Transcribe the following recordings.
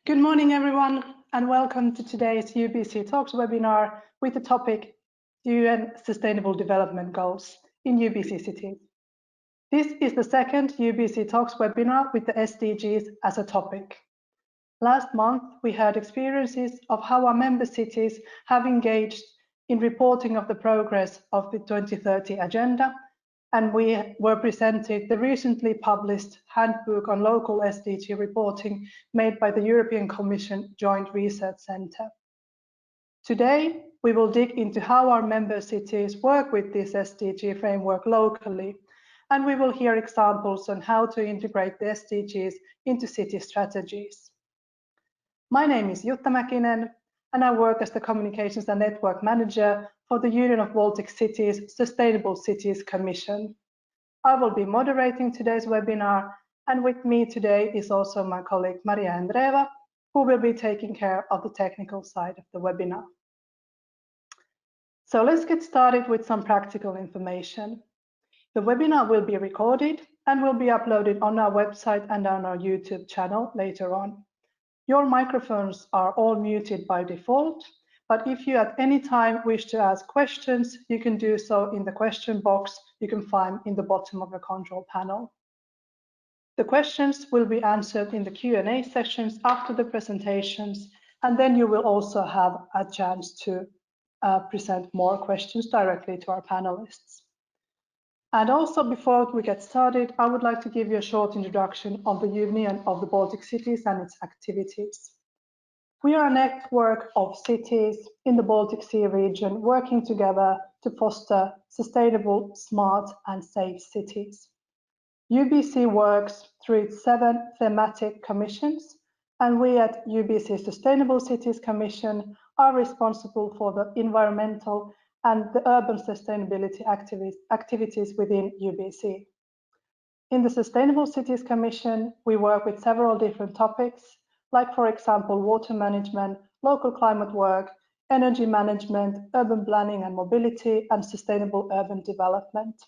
Good morning, everyone, and welcome to today's UBC Talks webinar with the topic UN Sustainable Development Goals in UBC cities. This is the second UBC Talks webinar with the SDGs as a topic. Last month, we heard experiences of how our member cities have engaged in reporting of the progress of the 2030 Agenda, and we were presented the recently published Handbook on Local SDG Reporting made by the European Commission Joint Research Centre. Today, we will dig into how our member cities work with this SDG framework locally, and we will hear examples on how to integrate the SDGs into city strategies. My name is Jutta Mäkinen, and I work as the Communications and Network Manager for the Union of Baltic Cities Sustainable Cities Commission. I will be moderating today's webinar, and with me today is also my colleague Maria Andreeva, who will be taking care of the technical side of the webinar. So let's get started with some practical information. The webinar will be recorded and will be uploaded on our website and on our YouTube channel later on. Your microphones are all muted by default, but if you at any time wish to ask questions, you can do so in the question box you can find in the bottom of the control panel. The questions will be answered in the Q&A sessions after the presentations, and then you will also have a chance to present more questions directly to our panelists. And also, before we get started, I would like to give you a short introduction of the Union of the Baltic Cities and its activities. We are a network of cities in the Baltic Sea region working together to foster sustainable, smart and safe cities. UBC works through its 7 thematic commissions, and we at UBC Sustainable Cities Commission are responsible for the environmental and the urban sustainability activities within UBC. In the Sustainable Cities Commission, we work with several different topics, like, for example, water management, local climate work, energy management, urban planning and mobility, and sustainable urban development.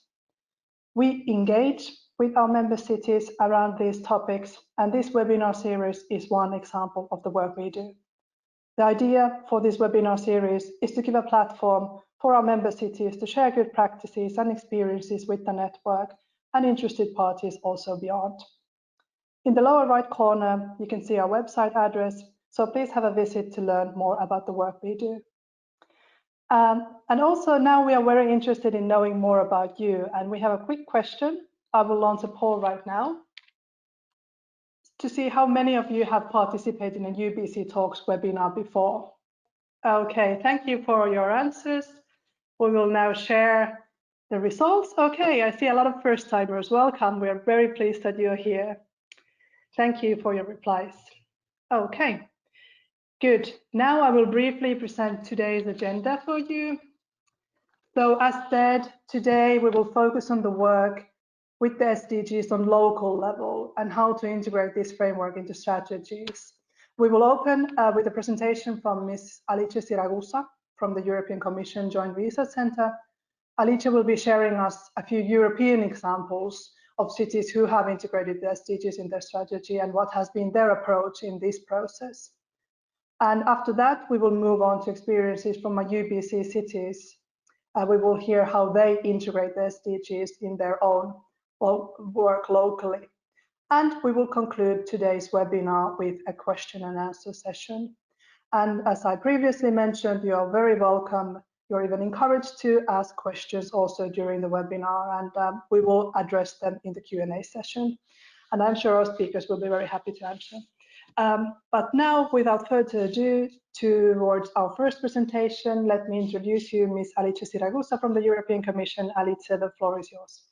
We engage with our member cities around these topics, and this webinar series is one example of the work we do. The idea for this webinar series is to give a platform for our member cities to share good practices and experiences with the network and interested parties also beyond. In the lower right corner, you can see our website address, so please have a visit to learn more about the work we do. And also now we are very interested in knowing more about you, and we have a quick question. I will launch a poll right now to see how many of you have participated in a UBC Talks webinar before. Okay, thank you for your answers. We will now share the results. Okay, I see a lot of first-timers. Welcome. We are very pleased that you're here. Thank you for your replies. Okay, good. Now I will briefly present today's agenda for you. So as said, today we will focus on the work with the SDGs on local level and how to integrate this framework into strategies. We will open with a presentation from Ms. Alice Siragusa from the European Commission Joint Research Centre. Alice will be sharing us a few European examples of cities who have integrated the SDGs in their strategy and what has been their approach in this process. And after that, we will move on to experiences from our UBC cities. We will hear how they integrate the SDGs in their own work locally. And we will conclude today's webinar with a question and answer session. And as I previously mentioned, you are very welcome. You're even encouraged to ask questions also during the webinar, and we will address them in the Q&A session. And I'm sure our speakers will be very happy to answer. But now, without further ado, towards our first presentation, let me introduce you Ms. Alice Siragusa from the European Commission. Alice, the floor is yours.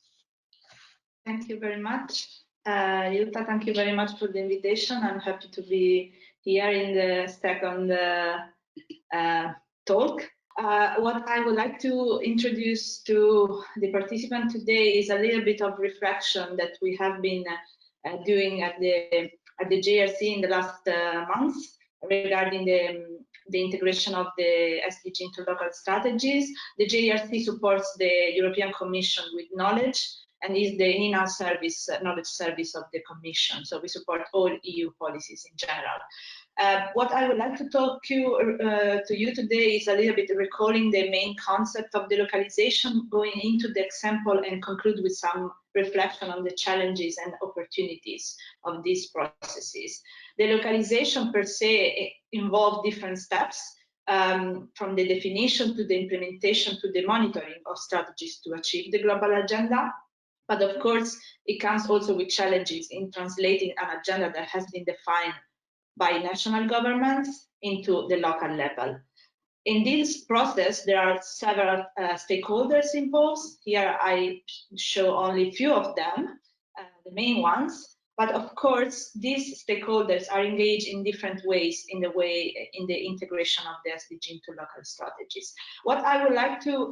Thank you very much. Jutta, thank you very much for the invitation. I'm happy to be here in the second talk. What I would like to introduce to the participant today is a little bit of reflection that we have been doing at the JRC in the last months regarding the integration of the SDG into local strategies. The JRC supports the European Commission with knowledge and is the in-house service, knowledge service of the Commission. So we support all EU policies in general. What I would like to talk to you today is a little bit recalling the main concept of the localization, going into the example and conclude with some reflection on the challenges and opportunities of these processes. The localization per se involves different steps, from the definition to the implementation to the monitoring of strategies to achieve the global agenda. But of course, it comes also with challenges in translating an agenda that has been defined by national governments into the local level. In this process, there are several stakeholders involved. Here I show only a few of them, the main ones. But of course, these stakeholders are engaged in different ways in the integration of the SDG into local strategies. What I would like to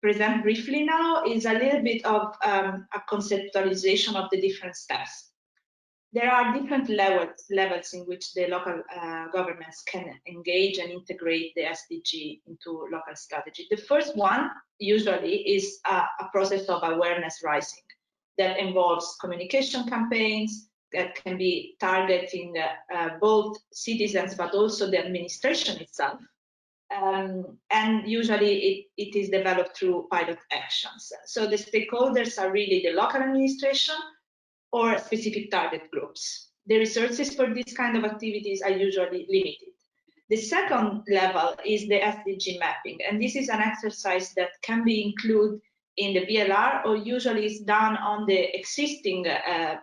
present briefly now is a little bit of a conceptualization of the different steps. There are different levels in which the local governments can engage and integrate the SDG into local strategy. The first one usually is a process of awareness raising that involves communication campaigns that can be targeting both citizens but also the administration itself. And usually it is developed through pilot actions. So the stakeholders are really the local administration or specific target groups. The resources for this kind of activities are usually limited. The second level is the SDG mapping, and this is an exercise that can be included in the VLR or usually is done on the existing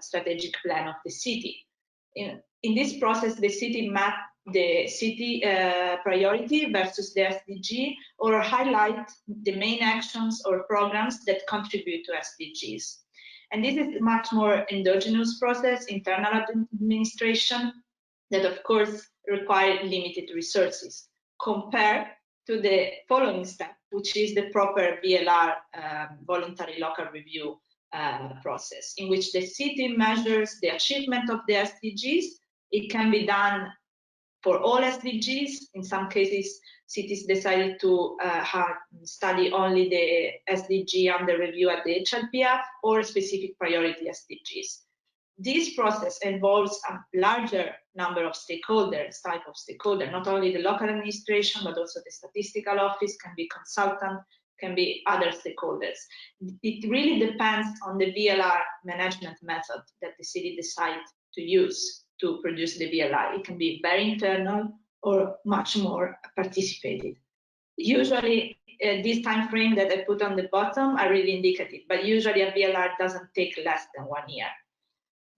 strategic plan of the city. In this process, the city maps the city priority versus the SDG or highlight the main actions or programs that contribute to SDGs. And this is a much more endogenous process, internal administration, that of course require limited resources compared to the following step, which is the proper VLR, voluntary local review process, in which the city measures the achievement of the SDGs. It can be done for all SDGs. In some cases, cities decided to study only the SDG under review at the HLPF or specific priority SDGs. This process involves a larger number of stakeholders, not only the local administration, but also the statistical office, can be consultant, can be other stakeholders. It really depends on the VLR management method that the city decides to use to produce the VLR. It can be very internal or much more participated. Usually, this time frame that I put on the bottom are really indicative, but usually a VLR doesn't take less than 1 year.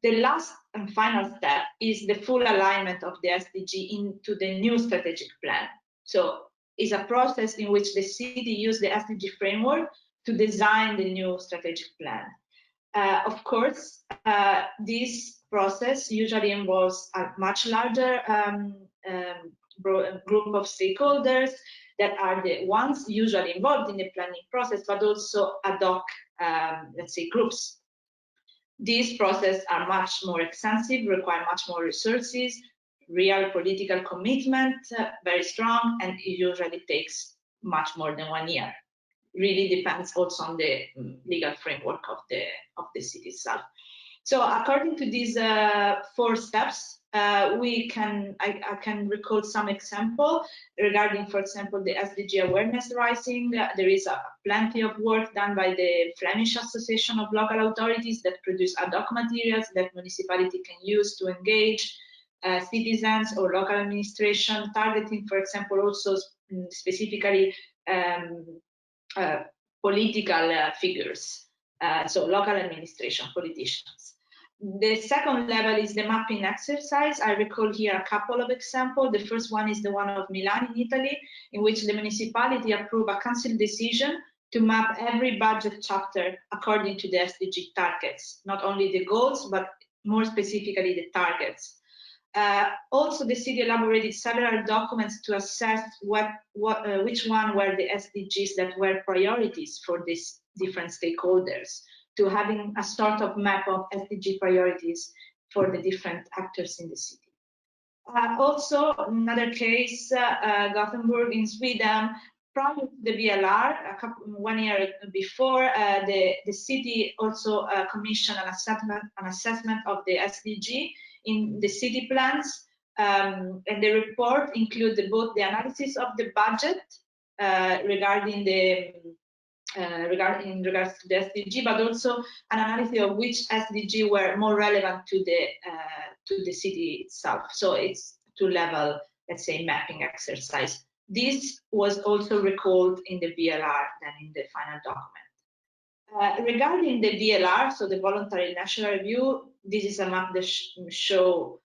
The last and final step is the full alignment of the SDG into the new strategic plan. So it's a process in which the city uses the SDG framework to design the new strategic plan. Of course, this process usually involves a much larger group of stakeholders that are the ones usually involved in the planning process, but also ad hoc, let's say, groups. These processes are much more extensive, require much more resources, real political commitment, very strong, and it usually takes much more than 1 year. Really depends also on the legal framework of the city itself. So according to these 4 steps, I can recall some example regarding, for example, the SDG awareness raising. There is plenty of work done by the Flemish Association of Local Authorities that produce ad hoc materials that municipality can use to engage citizens or local administration, targeting, for example, also specifically political figures, so local administration, politicians. The second level is the mapping exercise. I recall here a couple of examples. The first one is the one of Milan in Italy, in which the municipality approved a council decision to map every budget chapter according to the SDG targets, not only the goals, but more specifically the targets. Also, the city elaborated several documents to assess which one were the SDGs that were priorities for these different stakeholders, to having a sort of map of SDG priorities for the different actors in the city. Also, another case, Gothenburg in Sweden prior to the VLR, 1 year before, the city also commissioned an assessment of the SDG in the city plans. And the report included both the analysis of the budget regarding the in regards to the SDG, but also an analysis of which SDG were more relevant to the city itself. So it's two-level, let's say, mapping exercise. This was also recalled in the VLR than in the final document. Regarding the VLR, so the voluntary national review, this is a map that shows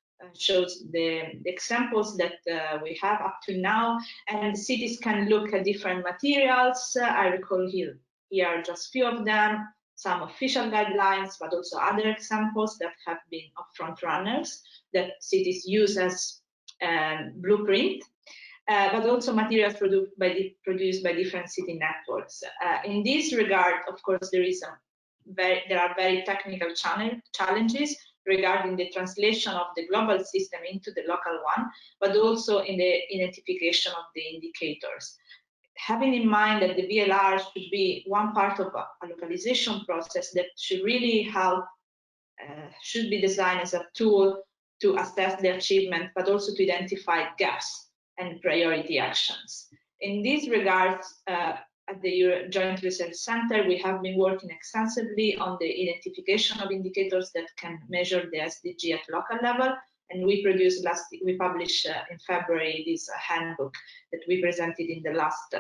the examples that we have up to now, and cities can look at different materials. I recall here are just few of them, some official guidelines, but also other examples that have been of front runners that cities use as blueprint. But also materials produced by different city networks. In this regard, of course, there are very technical challenges regarding the translation of the global system into the local one, but also in the identification of the indicators. Having in mind that the VLR should be one part of a localization process that should really help, should be designed as a tool to assess the achievement, but also to identify gaps and priority actions. In these regards, at the Joint Research Center, we have been working extensively on the identification of indicators that can measure the SDG at local level, and we published in February this handbook that we presented in the last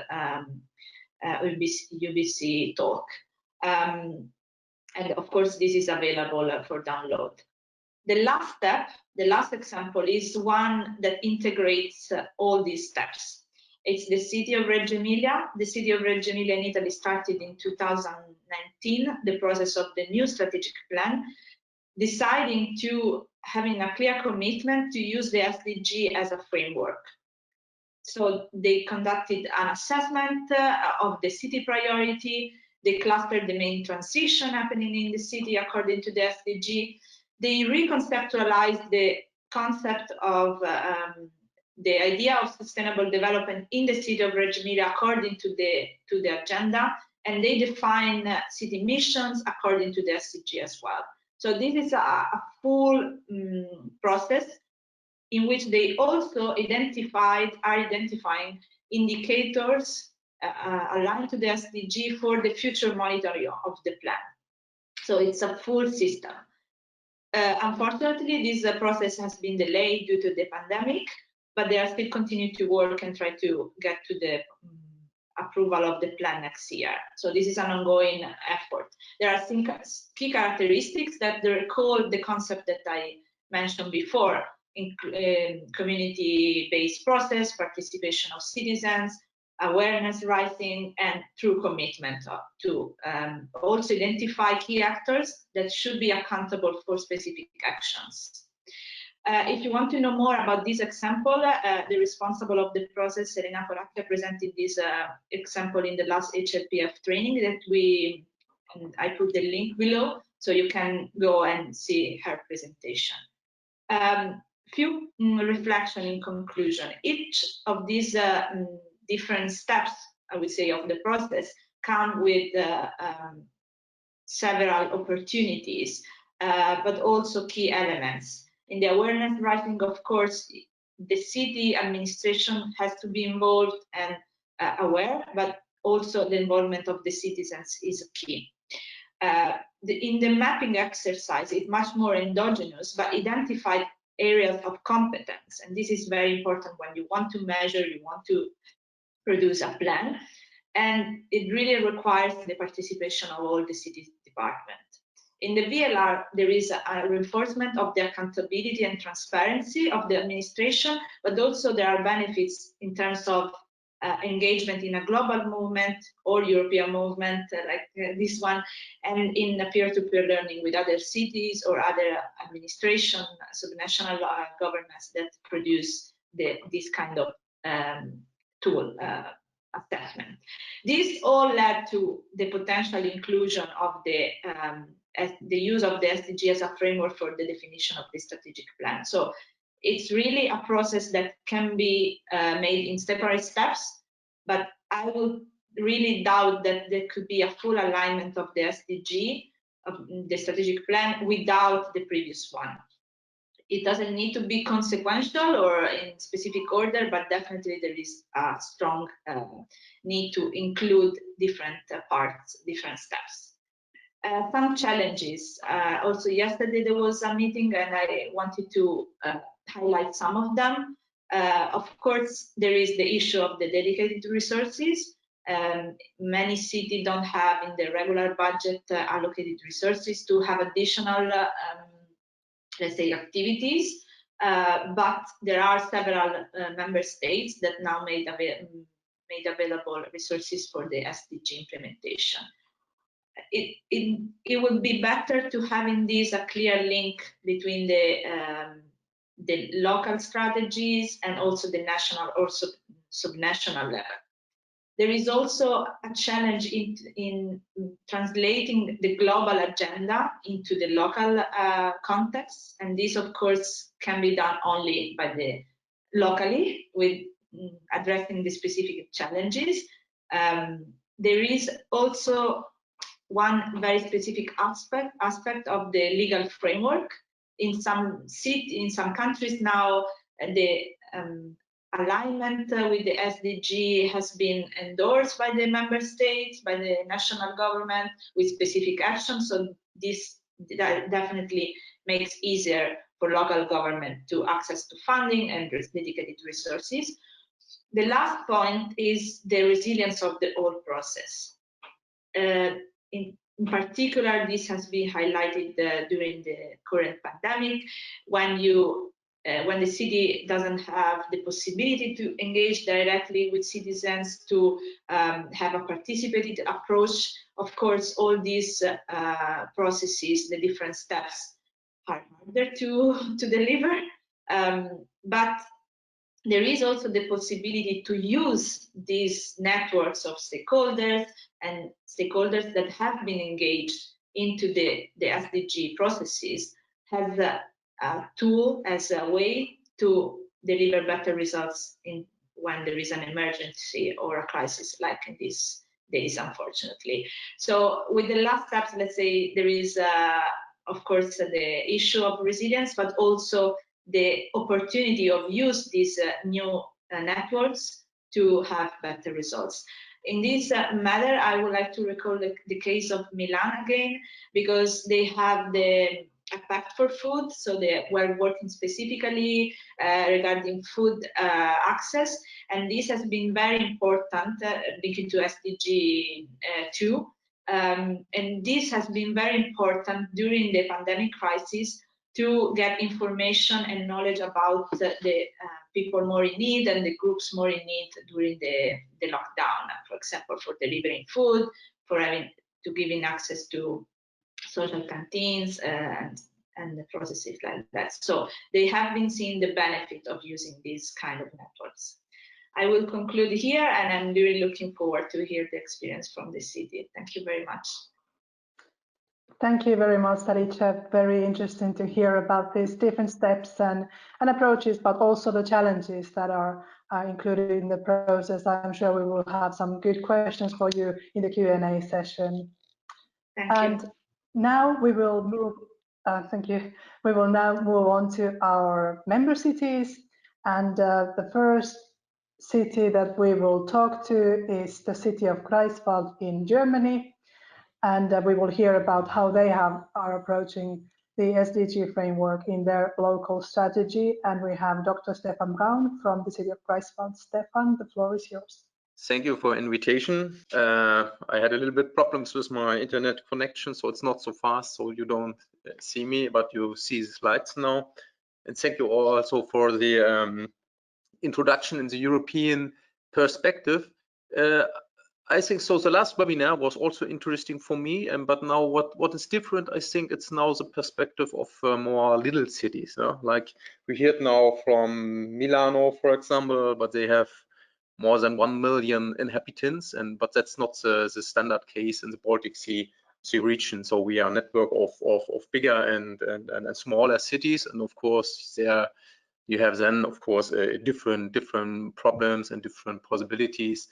UBC talk. And of course, this is available for download. The last step, the last example, is one that integrates all these steps. It's the city of Reggio Emilia. The city of Reggio Emilia in Italy started in 2019 the process of the new strategic plan, deciding to having a clear commitment to use the SDG as a framework. So they conducted an assessment of the city priority. They clustered the main transition happening in the city according to the SDG. They reconceptualized the concept of the idea of sustainable development in the city of Reggio Emilia according to the agenda, and they define city missions according to the SDG as well. So this is a full process in which they also are identifying indicators aligned to the SDG for the future monitoring of the plan. So it's a full system. Unfortunately, this process has been delayed due to the pandemic, but they are still continuing to work and try to get to the approval of the plan next year. So this is an ongoing effort. There are some key characteristics that recall the concept that I mentioned before, community-based process, participation of citizens, awareness raising, and true commitment to also identify key actors that should be accountable for specific actions. If you want to know more about this example, the responsible of the process, Serena Foracchia, presented this example in the last HLPF training that and I put the link below, so you can go and see her presentation. Few reflection in conclusion. Each of these different steps, I would say, of the process come with several opportunities, but also key elements. In the awareness raising, of course, the city administration has to be involved and aware, but also the involvement of the citizens is key. In the mapping exercise, it's much more endogenous, but identified areas of competence. And this is very important when you want to measure, you want to produce a plan. And it really requires the participation of all the city departments. In the VLR, there is a reinforcement of the accountability and transparency of the administration, but also there are benefits in terms of engagement in a global movement or European movement like this one, and in a peer-to-peer learning with other cities or other administration, subnational governments that produce this kind of tool assessment. This all led to the potential inclusion of the use of the SDG as a framework for the definition of the strategic plan. So it's really a process that can be made in separate steps, but I would really doubt that there could be a full alignment of the SDG, of the strategic plan, without the previous one. It doesn't need to be consequential or in specific order, but definitely there is a strong need to include different parts, different steps. Some challenges. Also yesterday there was a meeting and I wanted to highlight some of them. Of course, there is the issue of the dedicated resources. Many cities don't have in their regular budget allocated resources to have additional let's say activities, but there are several member states that now made available resources for the SDG implementation. It would be better to have in this a clear link between the local strategies and also the national or subnational level. There is also a challenge in translating the global agenda into the local context, and this, of course, can be done only by the locally with addressing the specific challenges. There is also one very specific aspect of the legal framework. In some countries now, the alignment with the SDG has been endorsed by the member states, by the national government with specific actions. So this definitely makes easier for local government to access to funding and dedicated resources. The last point is the resilience of the whole process. In particular, this has been highlighted during the current pandemic, when the city doesn't have the possibility to engage directly with citizens, to have a participated approach. Of course, all these processes, the different steps, are harder to deliver, but there is also the possibility to use these networks of stakeholders and stakeholders that have been engaged into the SDG processes as a tool, as a way to deliver better results when there is an emergency or a crisis like in these days, unfortunately. So with the last steps, let's say there is, of course, the issue of resilience, but also the opportunity of use these new networks to have better results. In this matter, I would like to recall the case of Milan again, because they have a Pact for Food, so they were working specifically regarding food access, and this has been very important linked to SDG 2, and this has been very important during the pandemic crisis to get information and knowledge about the people more in need and the groups more in need during the lockdown, for example, for delivering food, for giving access to social canteens and the processes like that. So they have been seeing the benefit of using these kind of networks. I will conclude here, and I'm really looking forward to hear the experience from the city. Thank you very much. Thank you very much, Alicia. Very interesting to hear about these different steps and approaches, but also the challenges that are included in the process. I'm sure we will have some good questions for you in the Q&A session. Thank you. Now we will move. Thank you. We will now move on to our member cities, and the first city that we will talk to is the city of Greifswald in Germany. And we will hear about how they are approaching the SDG framework in their local strategy. And we have Dr. Stefan Braun from the city of Greifswald. Stefan, the floor is yours. Thank you for invitation. I had a little bit problems with my internet connection, so it's not so fast, so you don't see me, but you see the slides now. And thank you also for the introduction in the European perspective. I think so. The last webinar was also interesting for me, but now what is different? I think it's now the perspective of more little cities. Like we heard now from Milano, for example, but they have more than 1 million inhabitants, but that's not the standard case in the Baltic Sea region. So we are a network of bigger and smaller cities, and of course there you have then of course different problems and different possibilities.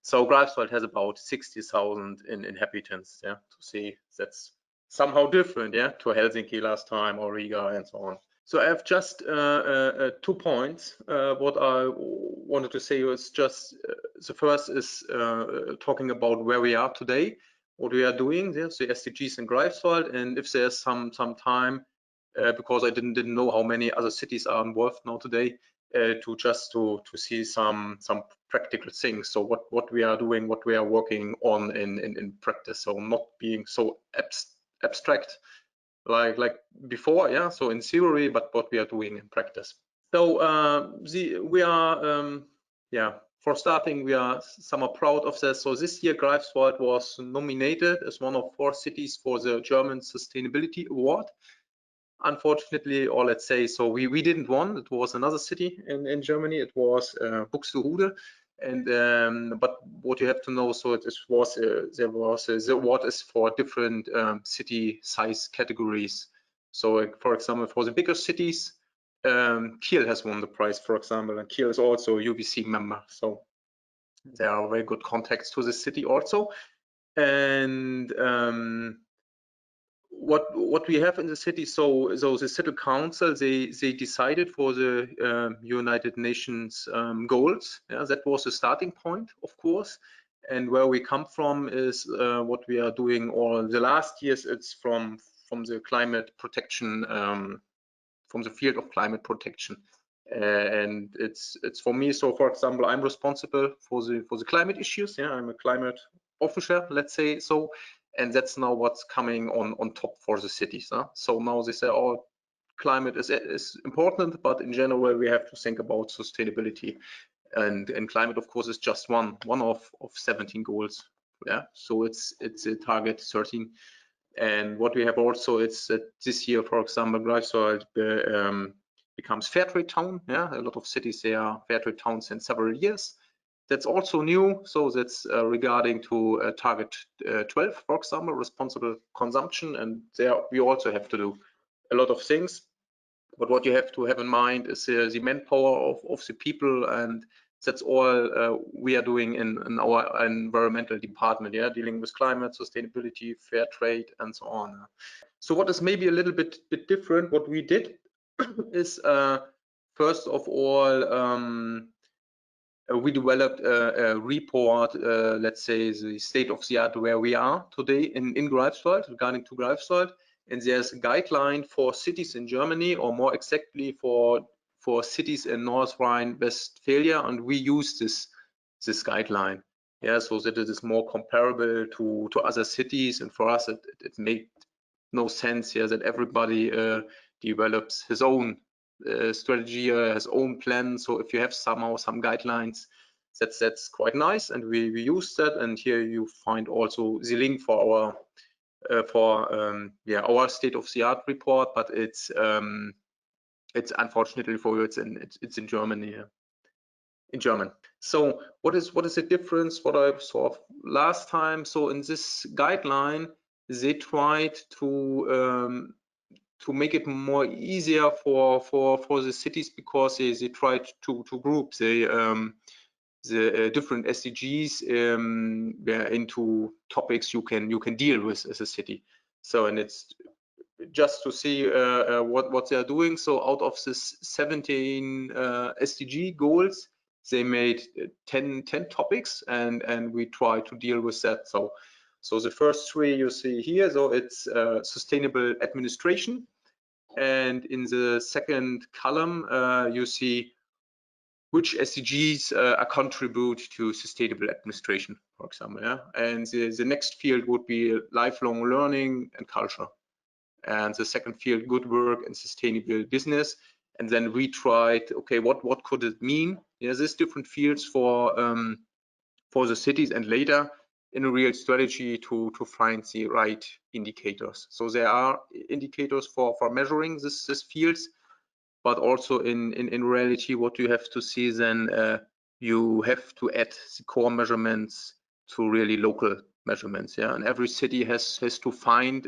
So Greifswald has about 60,000 inhabitants. Yeah, to see that's somehow different, yeah, to Helsinki last time or Riga and so on. So I have just 2 points. What I wanted to say is just the first is talking about where we are today, what we are doing. There's the SDGs in Greifswald, and if there's some time, because I didn't know how many other cities are involved now today, to see some practical things. So what we are doing, what we are working on in practice. So not being so abstract like before, yeah. So in theory, but what we are doing in practice. So we are yeah. For starting, we are somewhat proud of this. So this year, Greifswald was nominated as one of 4 cities for the German Sustainability Award. Unfortunately, or let's say, so we didn't win. It was another city in Germany. It was Buxtehude. And but what you have to know, so it was the award is for different city size categories. So for example, for the bigger cities, Kiel has won the prize, for example, and Kiel is also a UBC member. So there are very good contacts to the city also. And what we have in the city, so the city council, they decided for the United Nations goals. Yeah, that was the starting point, of course. And where we come from is what we are doing all the last years. It's from the climate protection, from the field of climate protection. And it's for me. So for example, I'm responsible for the climate issues. Yeah, I'm a climate officer, let's say so. And that's now what's coming on top for the cities. Huh? So now they say, oh, climate is important, but in general we have to think about sustainability, and climate, of course, is just one of 17 goals. Yeah, so it's a target 13. And what we have also, it's that this year, for example, Greifswald becomes Fairtrade town. Yeah, a lot of cities, they are Fairtrade towns in several years. That's also new. So that's regarding to target 12, for example, responsible consumption. And there we also have to do a lot of things. But what you have to have in mind is the manpower of the people, and that's all we are doing in our environmental department. Yeah, dealing with climate, sustainability, fair trade, and so on. So what is maybe a little bit different, what we did is first of all, we developed a report, let's say the state of the art where we are today in Greifswald, regarding to Greifswald. And there's a guideline for cities in Germany, or more exactly for cities in North Rhine-Westphalia, and we use this guideline. Yeah, so that it is more comparable to other cities, and for us it made no sense here that everybody develops his own strategy, his own plan. So if you have somehow some guidelines, that's quite nice, and we use that. And here you find also the link for our our state of the art report, but it's unfortunately for you, it's in Germany. In German. So what is the difference? What I saw last time. So in this guideline, they tried to make it more easier for the cities, because they tried to group the different SDGs into topics you can deal with as a city. So, and it's just to see what they are doing. So out of this 17 SDG goals, they made 10 topics, and we try to deal with that. So the first 3 you see here, so it's sustainable administration. And in the second column, you see which SDGs contribute to sustainable administration, for example. Yeah? And the next field would be lifelong learning and culture. And the second field, good work and sustainable business. And then we tried, okay, what could it mean? Yeah, there's different fields for the cities, and later in a real strategy to find the right indicators. So there are indicators for measuring this fields, but also in reality, what you have to see then, you have to add the core measurements to really local measurements. Yeah, and every city has to find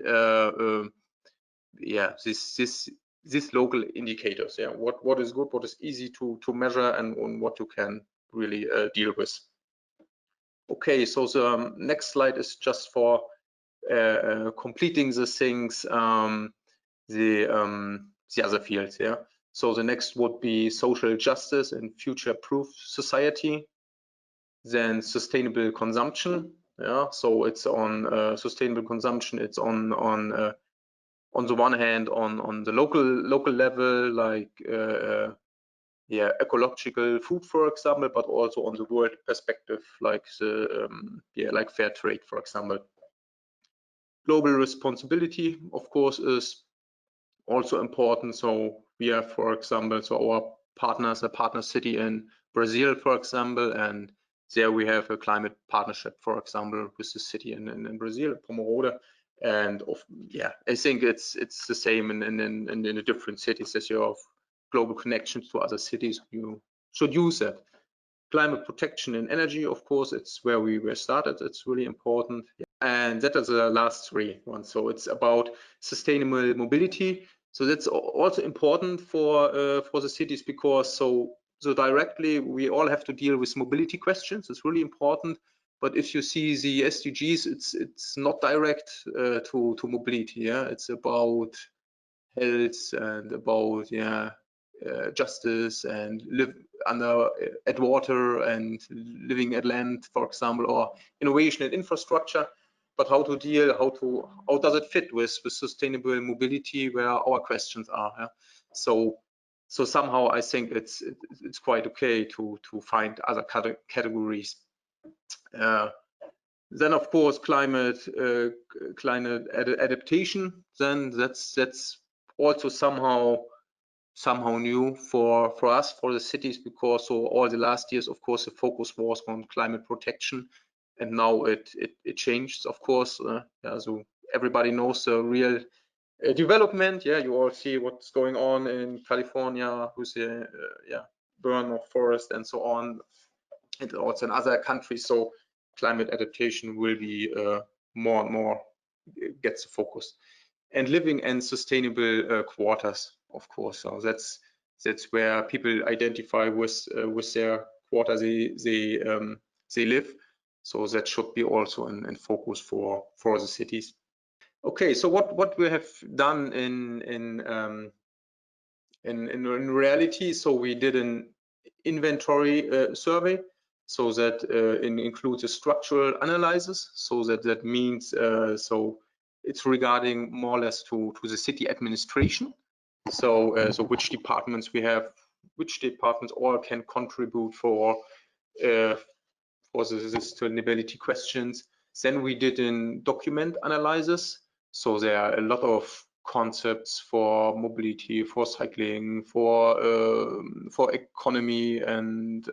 this local indicators. Yeah, what is good, what is easy to measure, and on what you can really deal with. Okay, so the next slide is just for completing the things, the other fields. Yeah. So the next would be social justice and future-proof society. Then sustainable consumption. Yeah. So it's on sustainable consumption. It's on the one hand on the local level, like yeah, ecological food, for example, but also on the world perspective, like the yeah, like fair trade, for example. Global responsibility, of course, is also important. So we have, for example, so our partners, a partner city in Brazil, for example, and there we have a climate partnership, for example, with the city in Brazil, Pomerode. And yeah, I think it's the same in the different cities. As you have global connections to other cities, you should use that. Climate protection and energy, of course, it's where we were started. It's really important. And that is the last three ones. So it's about sustainable mobility. So that's also important for the cities, because so directly we all have to deal with mobility questions. It's really important. But if you see the SDGs, it's not direct to mobility. Yeah, it's about health and about justice and live under at water and living at land, for example, or innovation and infrastructure. But how to deal, how does it fit with sustainable mobility, where our questions are? Yeah? So somehow I think it's quite okay to find other categories. Then of course climate adaptation. Then that's also somehow new for us, for the cities, because so all the last years, of course, the focus was on climate protection, and now it changed, of course. Yeah, so everybody knows the real development. Yeah, you all see what's going on in California with the burn of forest and so on, and also in other countries. So climate adaptation will be more and more gets the focus. And living and sustainable quarters, of course. So that's where people identify with their quarter they live. So that should be also in focus for the cities. Okay, so what we have done in reality, so we did an inventory survey, so that includes a structural analysis. So that means so it's regarding more or less to the city administration. So which departments we have, which departments all can contribute for the sustainability questions. Then we did a document analysis. So there are a lot of concepts for mobility, for cycling, for economy, and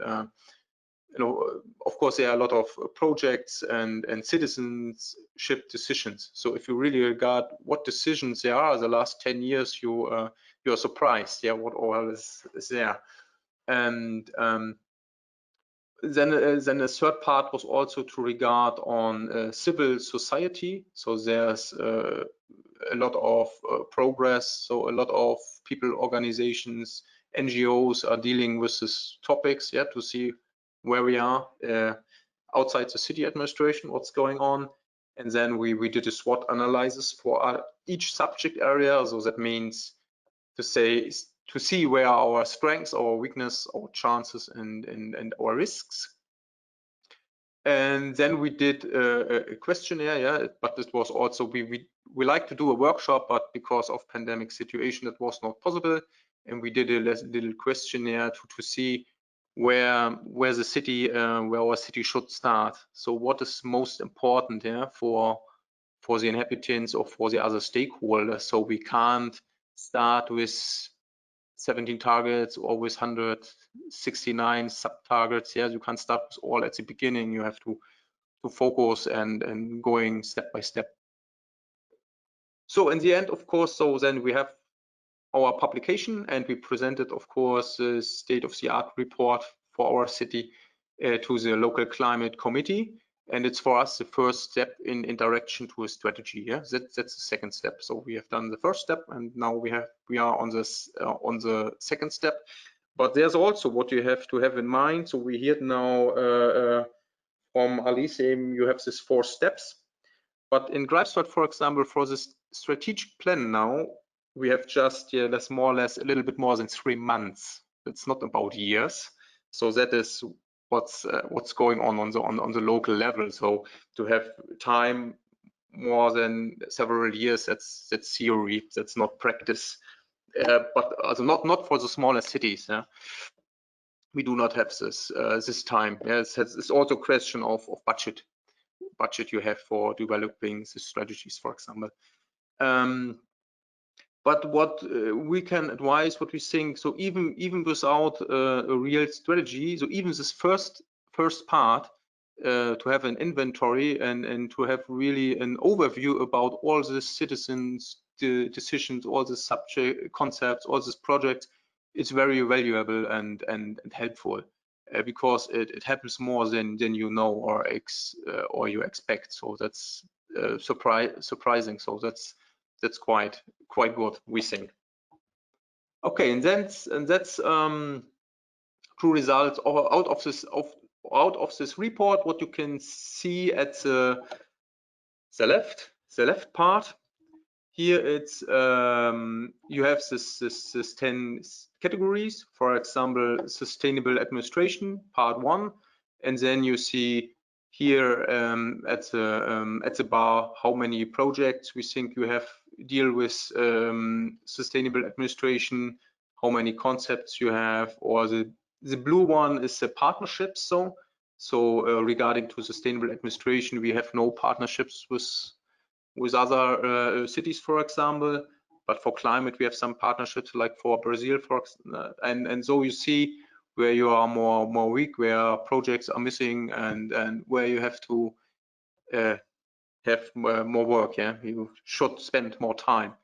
you know, of course, there are a lot of projects and citizenship decisions. So if you really regard what decisions there are the last 10 years, you're surprised, yeah, what all is there. And then a third part was also to regard on civil society. So there's a lot of progress. So a lot of people, organizations, NGOs are dealing with these topics, yeah, to see where we are outside the city administration, what's going on. And then we did a SWOT analysis for each subject area. So that means to see where our strengths, our weakness, our chances, and our risks. And then we did a questionnaire, yeah, but it was also, we like to do a workshop, but because of pandemic situation, that was not possible. And we did a little questionnaire to see where the city, where our city should start. So what is most important, yeah, for the inhabitants or for the other stakeholders. So we can't start with 17 targets or with 169 sub targets. Yeah, you can't start with all at the beginning. You have to focus and going step by step. So in the end, of course, so then we have our publication, and we presented, of course, the state-of-the-art report for our city to the local climate committee. And it's for us the first step in direction to a strategy. Yeah, that's the second step. So we have done the first step, and now we are on this on the second step. But there's also what you have to have in mind. So we heard now from Alyceum, you have these 4 steps. But in Greifswald, for example, for this strategic plan now, we have just that's more or less a little bit more than 3 months. It's not about years. So that is what's going on the local level. So to have time more than several years, that's theory. That's not practice. But also not for the smaller cities. Yeah? We do not have this time. Yeah, it's also a question of budget you have for developing the strategies, for example. But what we can advise, what we think, so even without a real strategy, so even this first part, to have an inventory and to have really an overview about all the citizens, the decisions, all the subject concepts, all these projects, it's very valuable and helpful. Because it happens more than you know or you expect. So that's surprising. So that's quite good, we think. Okay, and that's true results out of this report. What you can see at the left part. Here it's you have this 10 categories, for example, sustainable administration, part 1, and then you see here at the bar how many projects we think you have deal with sustainable administration, how many concepts you have, or the blue one is the partnerships. So regarding to sustainable administration, we have no partnerships with other cities, for example, but for climate we have some partnerships, like for Brazil, and so you see where you are more weak, where projects are missing, and where you have to have more work. Yeah, you should spend more time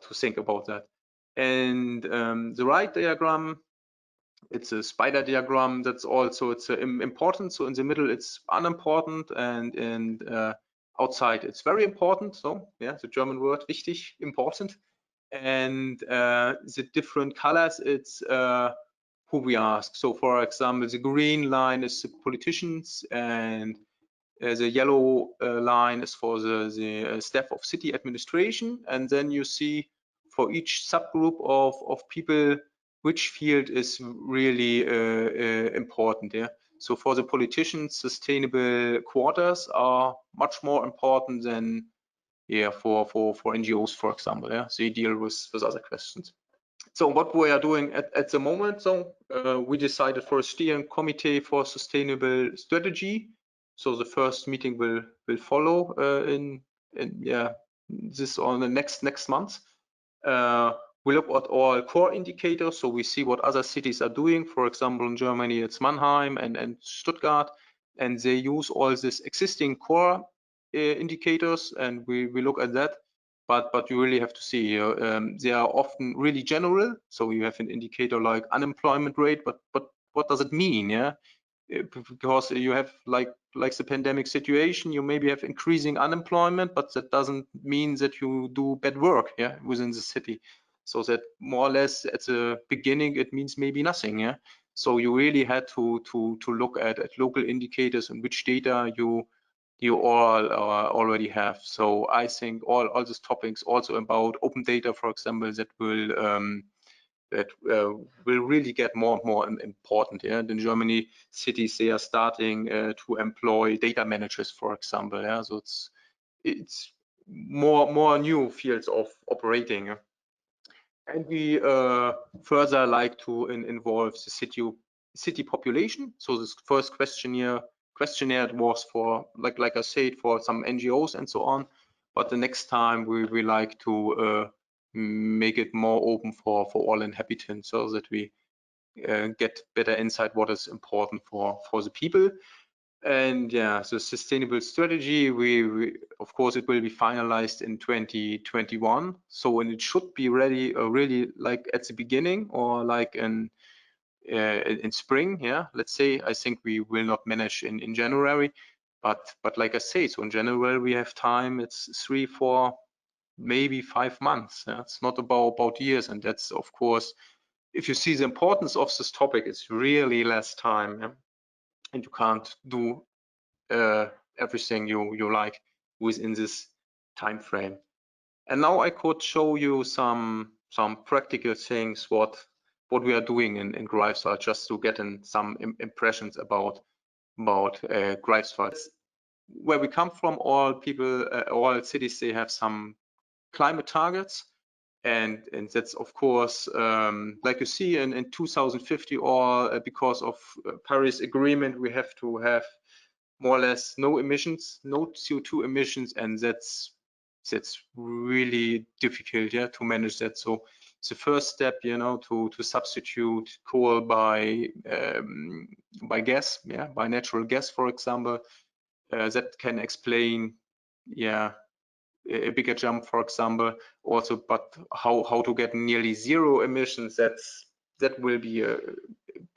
to think about that. And the right diagram, it's a spider diagram. That's also it's important. So in the middle it's unimportant, and outside it's very important. So yeah, the German word wichtig, important. And the different colors, it's who we ask. So for example, the green line is the politicians, and the yellow line is for the staff of city administration. And then you see for each subgroup of people which field is really important. Yeah. So for the politicians, sustainable quarters are much more important than for NGOs, for example. Yeah, they deal with other questions. So what we are doing at the moment, so we decided for a steering committee for sustainable strategy. So the first meeting will follow in this on the next month. We look at all core indicators, so we see what other cities are doing. For example, in Germany, it's Mannheim and Stuttgart, and they use all these existing core indicators, and we look at that. But you really have to see, they are often really general. So you have an indicator like unemployment rate, but what does it mean? Yeah, because you have like the pandemic situation, you maybe have increasing unemployment, but that doesn't mean that you do bad work, yeah, within the city. So that more or less at the beginning it means maybe nothing, yeah. So you really had to look at local indicators and which data you all already have. So I think all these topics also about open data, for example, that will really get more and more important. Yeah, in Germany, cities, they are starting to employ data managers, for example. Yeah, so it's more new fields of operating. Yeah? And we further like to involve the city population. So this first questionnaire was for like I said, for some NGOs and so on. But the next time we like to make it more open for all inhabitants, so that we get better insight what is important for the people. And yeah, so sustainable strategy, we of course it will be finalized in 2021. So when it should be ready, really like at the beginning, or like in spring. Yeah, let's say. I think we will not manage in January, but like I say, so in January we have time. It's 3, 4, maybe 5 months. Yeah? It's not about years, and that's of course, if you see the importance of this topic, it's really less time. Yeah? And you can't do everything you like within this time frame. And now I could show you some practical things what we are doing in Greifswald, just to get in some impressions about Greifswald. Where we come from, all people, all cities, they have some climate targets, and that's of course like you see in 2050, or because of Paris Agreement, we have to have more or less no emissions, no CO2 emissions, and that's really difficult, yeah, to manage that. So it's the first step, you know, to substitute coal by gas, yeah, by natural gas, for example. That can explain, yeah, a bigger jump, for example, also. But how to get nearly zero emissions, that will be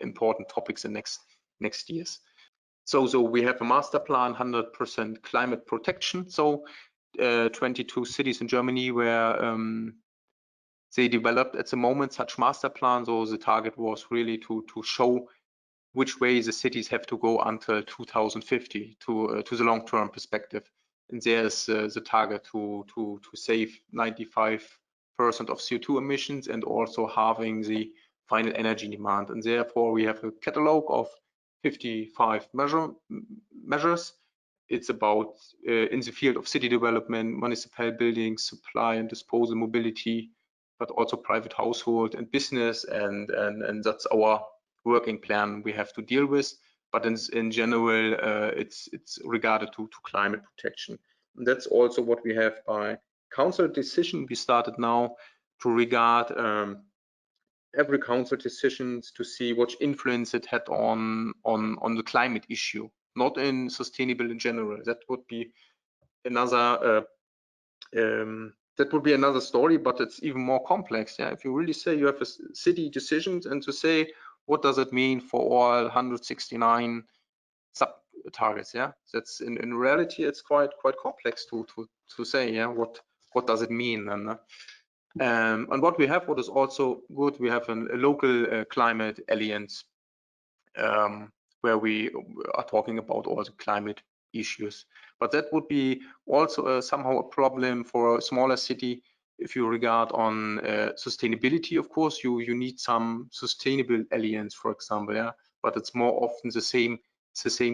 important topics in next years. So we have a master plan, 100% climate protection. So 22 cities in Germany where they developed at the moment such master plans. So the target was really to show which way the cities have to go until 2050 to the long-term perspective. And there's the target to save 95% of CO2 emissions, and also halving the final energy demand. And therefore we have a catalog of 55 measures. It's about in the field of city development, municipal buildings, supply and disposal, mobility, but also private household and business, and that's our working plan we have to deal with. But in general, it's regarded to climate protection. And that's also what we have by council decision. We started now to regard every council decisions to see what influence it had on the climate issue, not in sustainable in general. That would be another story, but it's even more complex. Yeah, if you really say you have a city decisions, and to say what does it mean for all 169 sub targets, yeah, that's in reality it's quite complex to say, yeah, what does it mean. And what we have, what is also good, we have a local climate alliance where we are talking about all the climate issues. But that would be also somehow a problem for a smaller city. If you regard on sustainability, of course, you need some sustainable alliance, for example, yeah. But it's more often the same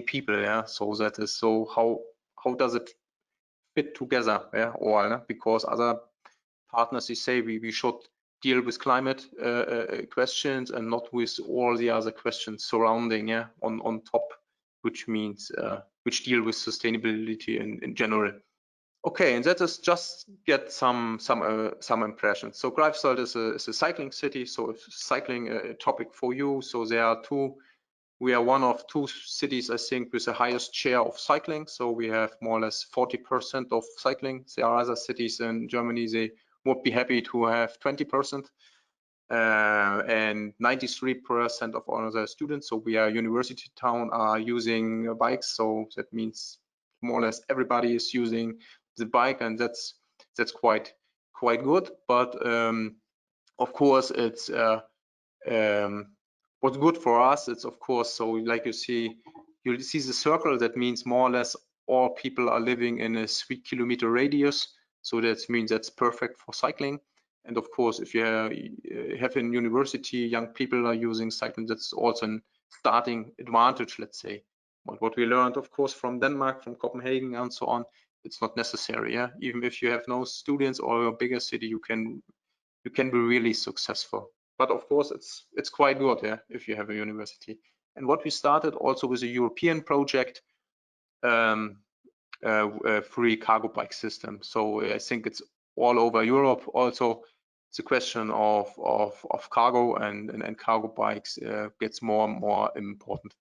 people, yeah. So that is, so how does it fit together, yeah, or because other partners, they say we should deal with climate questions and not with all the other questions surrounding, yeah, on top, which means which deal with sustainability in general. Okay, and that is just get some impressions. So Greifswald is a cycling city, so if cycling a topic for you, so there are we are one of two cities, I think, with the highest share of cycling. So we have more or less 40% of cycling. There are other cities in Germany, they would be happy to have 20%, and 93% of all the students, so we are a university town, are using bikes. So that means more or less everybody is using the bike, and that's quite good. But of course, it's what's good for us, it's of course, so like you see the circle, that means more or less all people are living in a 3-kilometer radius. So that means that's perfect for cycling. And of course, if you have in university, young people are using cycling, that's also a starting advantage, let's say. But what we learned, of course, from Denmark, from Copenhagen and so on, it's not necessary. Yeah, even if you have no students or a bigger city, you can be really successful. But of course, it's quite good, yeah, if you have a university. And what we started also with a European project, free cargo bike system. So I think it's all over Europe. Also, it's a question of cargo, and cargo bikes gets more and more important.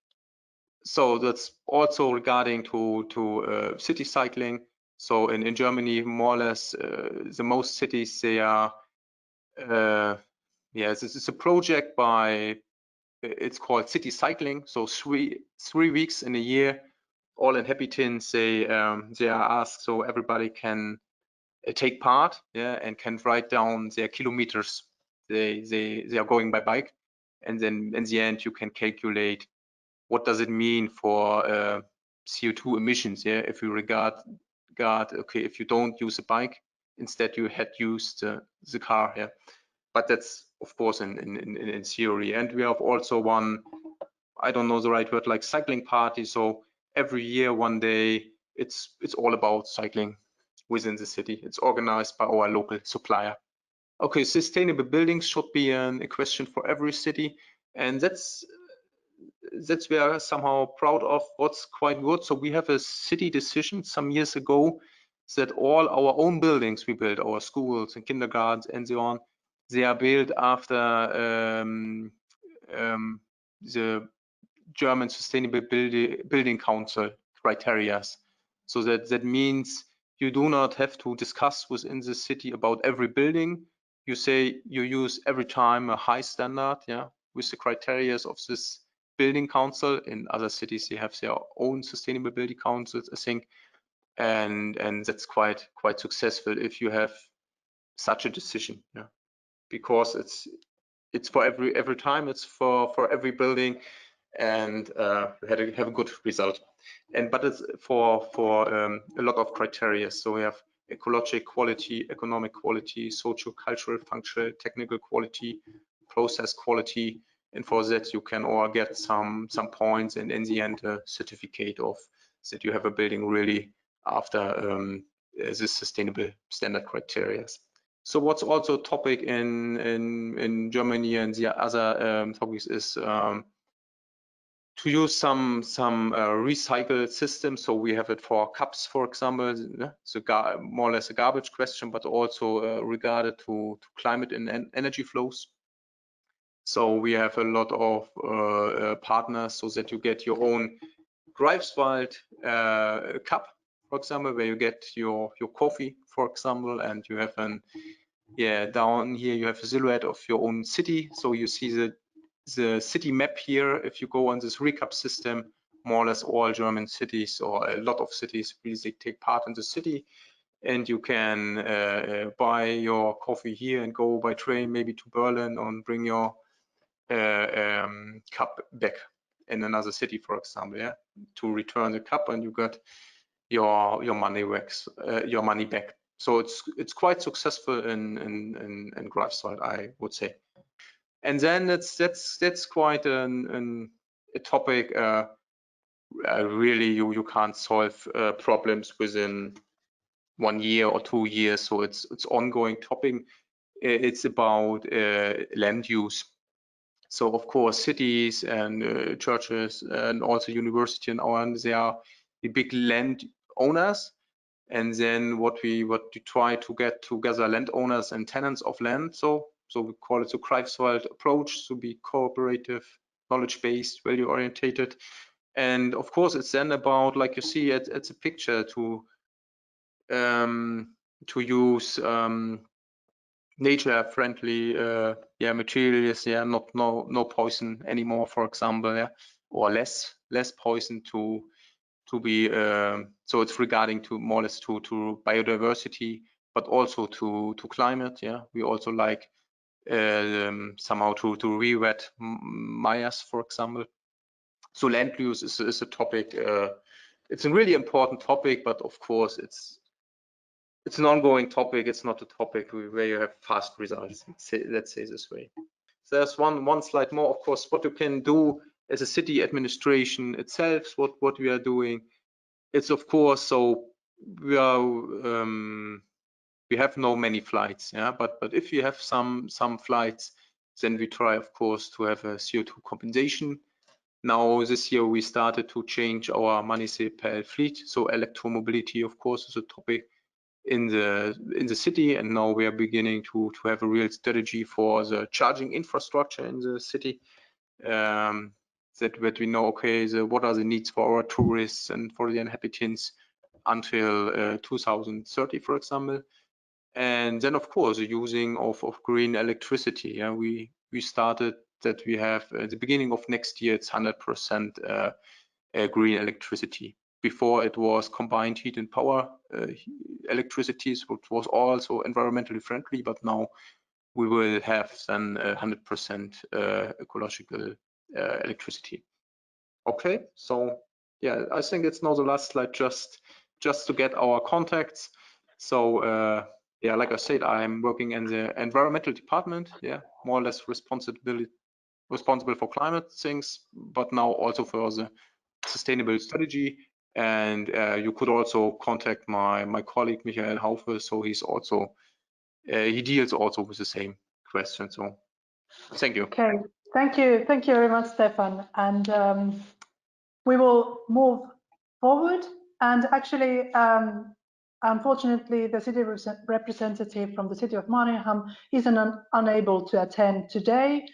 So that's also regarding to city cycling. So in Germany, more or less, the most cities, they are it's a project by, it's called City Cycling. So three weeks in a year, all inhabitants, they are asked, so everybody can take part, yeah, and can write down their kilometers they are going by bike. And then in the end, you can calculate what does it mean for CO2 emissions. Yeah, if you regard okay, if you don't use a bike, instead you had used the car. Yeah, but that's of course in theory. And we have also one, I don't know the right word, like cycling party. So every year, one day, it's all about cycling within the city. It's organized by our local supplier. Okay, sustainable buildings should be a question for every city, and that's we are somehow proud of. What's quite good. So we have a city decision some years ago that all our own buildings we build, our schools and kindergartens and so on, they are built after the German Sustainable Building Council criteria. So that means you do not have to discuss within the city about every building. You say you use every time a high standard, yeah, with the criteria of this building council. In other cities, they have their own sustainable building councils, I think, and that's quite successful if you have such a decision, yeah, because it's for every time, it's for every building, and we have a good result. But it's for a lot of criteria. So we have ecological quality, economic quality, social, cultural, functional, technical quality, process quality, and for that you can all get some points, and in the end a certificate of that you have a building really after this sustainable standard criteria. So what's also a topic in Germany and the other topics is to use some recycled systems. So we have it for cups, for example, so more or less a garbage question, but also regarded to climate and energy flows. So we have a lot of partners so that you get your own Greifswald cup, for example, where you get your coffee, for example, and you have down here you have a silhouette of your own city. So you see the city map here. If you go on this recap system, more or less all German cities, or a lot of cities, really take part in the city, and you can buy your coffee here and go by train maybe to Berlin and bring your cup back in another city, for example, yeah, to return the cup, and you got your money back. So it's quite successful in Greifswald, I would say. And then that's quite a topic. Really, you can't solve problems within 1 year or 2 years. So it's ongoing topic. It's about land use. So of course, cities and churches and also university and on, they are the big land owners. And then what we try to get together, landowners and tenants of land. So we call it the Greifswald approach, to be cooperative, knowledge-based, value-orientated. And of course, it's then about, like you see at the picture, to use nature-friendly materials, no poison anymore, for example, yeah, or less poison to be so it's regarding to more or less to biodiversity, but also to climate. Yeah, we also like somehow to re-wet mires, for example. So land use is a topic. It's a really important topic, but of course it's an ongoing topic. It's not a topic where you have fast results. Let's say this way. So there's one slide more. Of course, what you can do as a city administration itself, what we are doing. It's of course, so we have no many flights, yeah, but if you have some flights, then we try, of course, to have a CO2 compensation. Now this year we started to change our municipal fleet, so electromobility, of course, is a topic in the city, and now we are beginning to have a real strategy for the charging infrastructure in the city. That we know, okay, what are the needs for our tourists and for the inhabitants until 2030, for example. And then, of course, the using of green electricity. Yeah, we started that we have at the beginning of next year, it's 100% green electricity. Before it was combined heat and power electricity, so it was also environmentally friendly, but now we will have then 100% ecological electricity. Okay, so Yeah, I think it's now the last slide just to get our contacts. So yeah, like I said, I'm working in the environmental department. Yeah, more or less responsible for climate things, but now also for the sustainable strategy. And you could also contact my colleague Michael Haufe. So he's also he deals also with the same question. So thank you. Okay, thank you very much, Stefan. And we will move forward. And actually, unfortunately, the city representative from the city of Mariehamn is unable to attend today.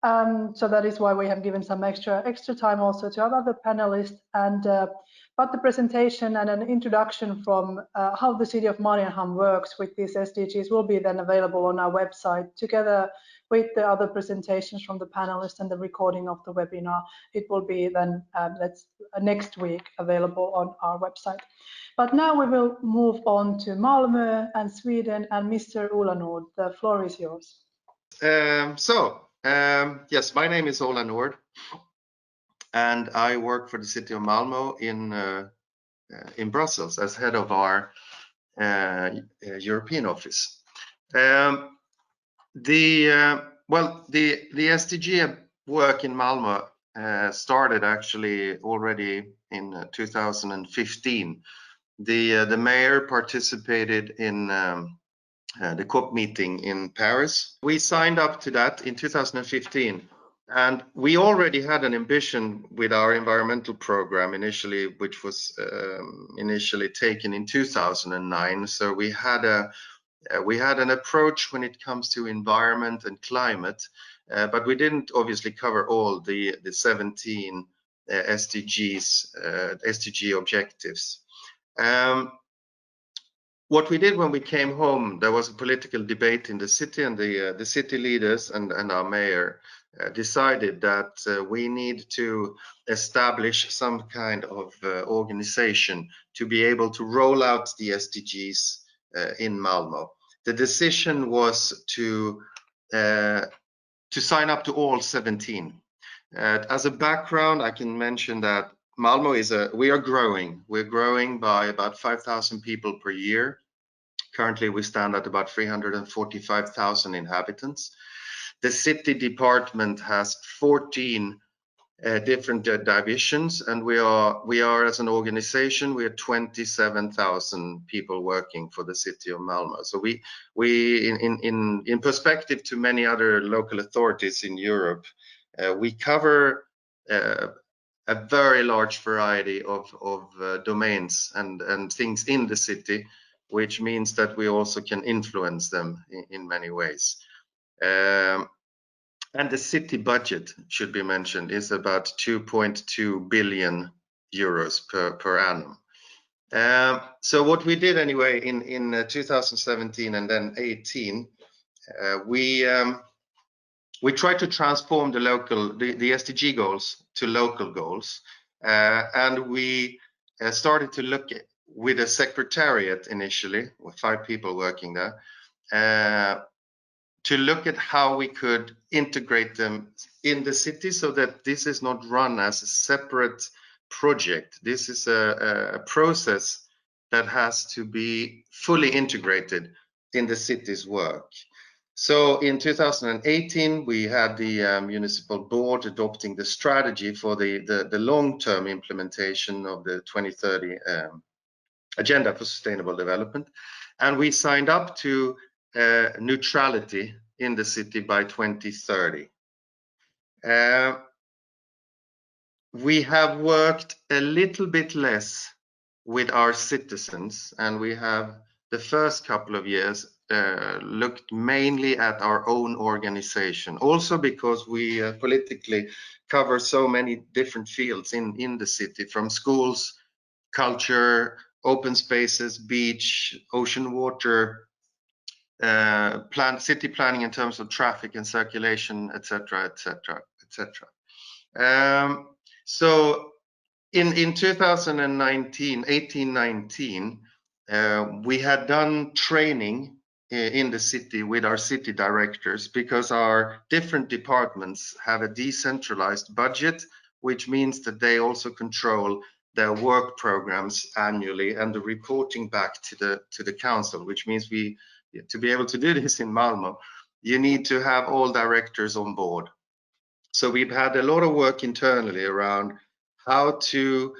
So that is why we have given some extra time also to our other panelists. And but the presentation and an introduction from how the city of Mariehamn works with these SDGs will be then available on our website together with the other presentations from the panelists and the recording of the webinar. It will be then next week available on our website. But now we will move on to Malmö and Sweden, and Mr. Ola Nord, the floor is yours. Yes, my name is Ola Nord, and I work for the city of Malmö in Brussels as head of our European office. The SDG work in Malmö started actually already in 2015. The mayor participated in the COP meeting in Paris. We signed up to that in 2015, and we already had an ambition with our environmental program initially, which was initially taken in 2009. So we had an approach when it comes to environment and climate, but we didn't obviously cover all the 17 SDG objectives. What we did when we came home, there was a political debate in the city, and the city leaders and our mayor decided that we need to establish some kind of organization to be able to roll out the SDGs in Malmö. The decision was to sign up to all 17. As a background, I can mention that Malmö we are growing. We're growing by about 5,000 people per year. Currently, we stand at about 345,000 inhabitants. The city department has 14 different divisions, and we are as an organization, we are 27,000 people working for the city of Malmö. So we in perspective to many other local authorities in Europe, we cover a very large variety of domains and things in the city, which means that we also can influence them in many ways. And the city budget, should be mentioned, is about 2.2 billion euros per annum. So what we did anyway in 2017 and then 18, we tried to transform the SDG goals to local goals, and we started to look at, with a secretariat initially, with 5 people working there, to look at how we could integrate them in the city so that this is not run as a separate project. This is a process that has to be fully integrated in the city's work. So in 2018, we had the municipal board adopting the strategy for the long-term implementation of the 2030 Agenda for Sustainable Development, and we signed up to neutrality in the city by 2030. We have worked a little bit less with our citizens, and we have the first couple of years looked mainly at our own organization, also because we politically cover so many different fields in the city, from schools, culture, open spaces, beach, ocean water, city planning in terms of traffic and circulation, etc., etc., etc. So in 2018-19, we had done training in the city with our city directors, because our different departments have a decentralized budget, which means that they also control their work programs annually and the reporting back to the council, which means to be able to do this in Malmö, you need to have all directors on board. So we've had a lot of work internally around how to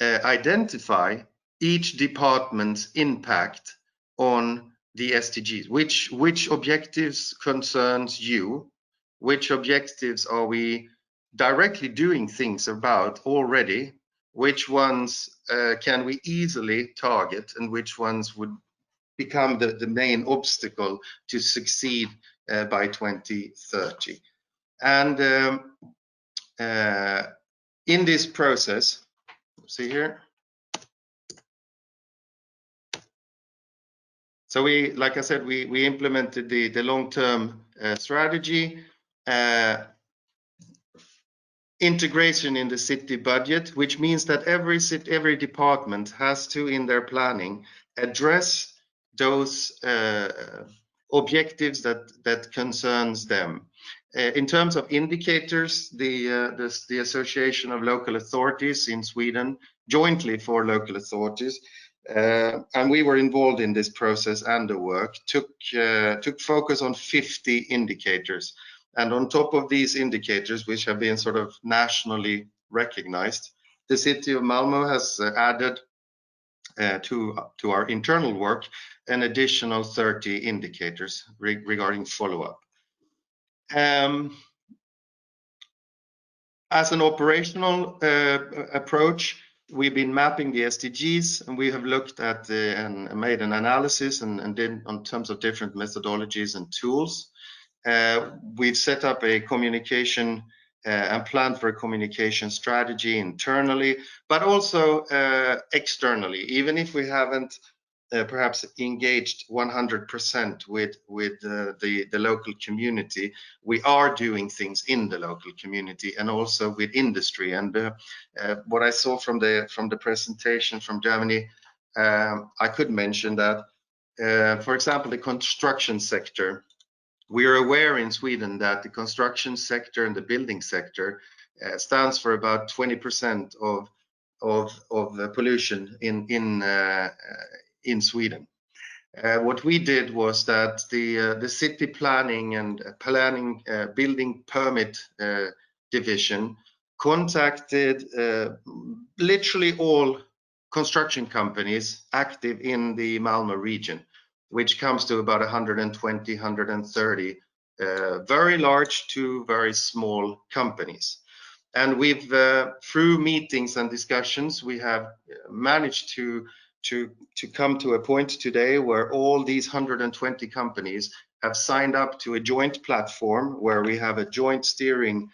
identify each department's impact on the SDGs. Which objectives concerns you? Which objectives are we directly doing things about already? Which ones can we easily target, and which ones would become the main obstacle to succeed by 2030? And in this process, see here. So we, like I said, we implemented the long-term strategy, integration in the city budget, which means that every department has to, in their planning, address those objectives that concerns them. In terms of indicators, the Association of Local Authorities in Sweden, jointly for local authorities, and we were involved in this process and the work, took focus on 50 indicators. And on top of these indicators, which have been sort of nationally recognized, the city of Malmö has added to our internal work an additional 30 indicators regarding follow-up. As an operational approach, we've been mapping the SDGs, and we have looked at and made an analysis and did on terms of different methodologies and tools. We've set up a communication and planned for a communication strategy internally, but also externally. Even if we haven't perhaps engaged 100% with the local community, we are doing things in the local community and also with industry. And what I saw from the presentation from Germany, I could mention that, for example, the construction sector. We are aware in Sweden that the construction sector and the building sector stands for about 20% of the pollution in Sweden. What we did was that the city planning and building permit division contacted literally all construction companies active in the Malmö region, which comes to about 120, 130 very large to very small companies. And we've, through meetings and discussions, we have managed to come to a point today where all these 120 companies have signed up to a joint platform where we have a joint steering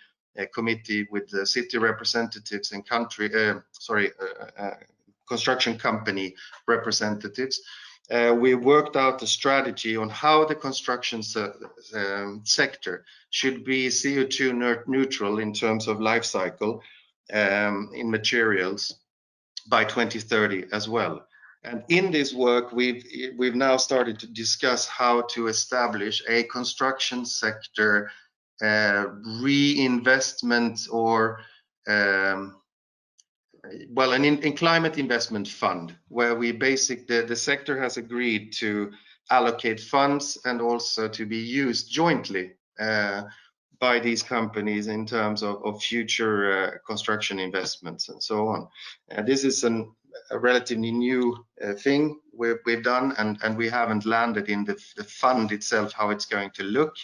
committee with the city representatives and construction company representatives. We worked out a strategy on how the construction sector should be CO2 neutral in terms of life cycle in materials by 2030 as well. And in this work, we've now started to discuss how to establish a construction sector reinvestment or in climate investment fund, where the sector has agreed to allocate funds and also to be used jointly by these companies in terms of future construction investments and so on. This is a relatively new thing we've done, and we haven't landed in the fund itself, how it's going to look,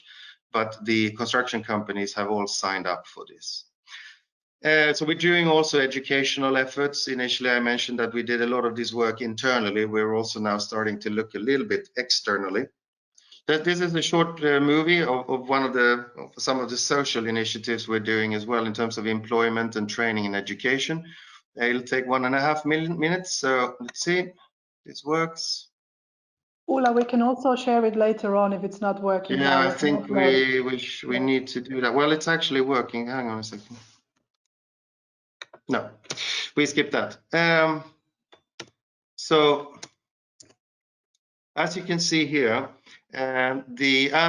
but the construction companies have all signed up for this. So we're doing also educational efforts. Initially, I mentioned that we did a lot of this work internally. We're also now starting to look a little bit externally. This is a short movie of some of the social initiatives we're doing as well in terms of employment and training and education. It'll take 1.5 minutes. So let's see if this works. Ola, we can also share it later on if it's not working. Yeah, I think we need to do that. Well, it's actually working. Hang on a second. No, we skip that. So as you can see here, and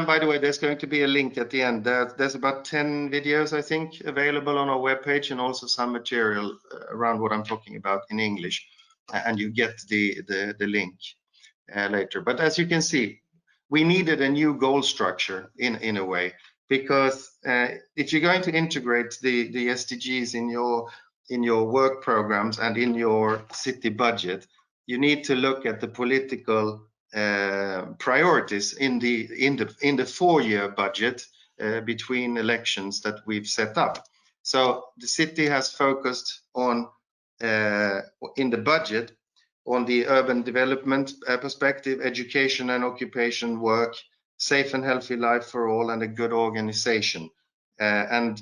by the way, there's going to be a link at the end. There's about 10 videos, I think, available on our webpage, and also some material around what I'm talking about in English. And you get the link later. But as you can see, we needed a new goal structure in a way, because if you're going to integrate the SDGs in your work programs and in your city budget, you need to look at the political priorities in the 4-year budget between elections that we've set up. So the city has focused on in the budget on the urban development perspective, education and occupation, work, safe and healthy life for all, and a good organization. And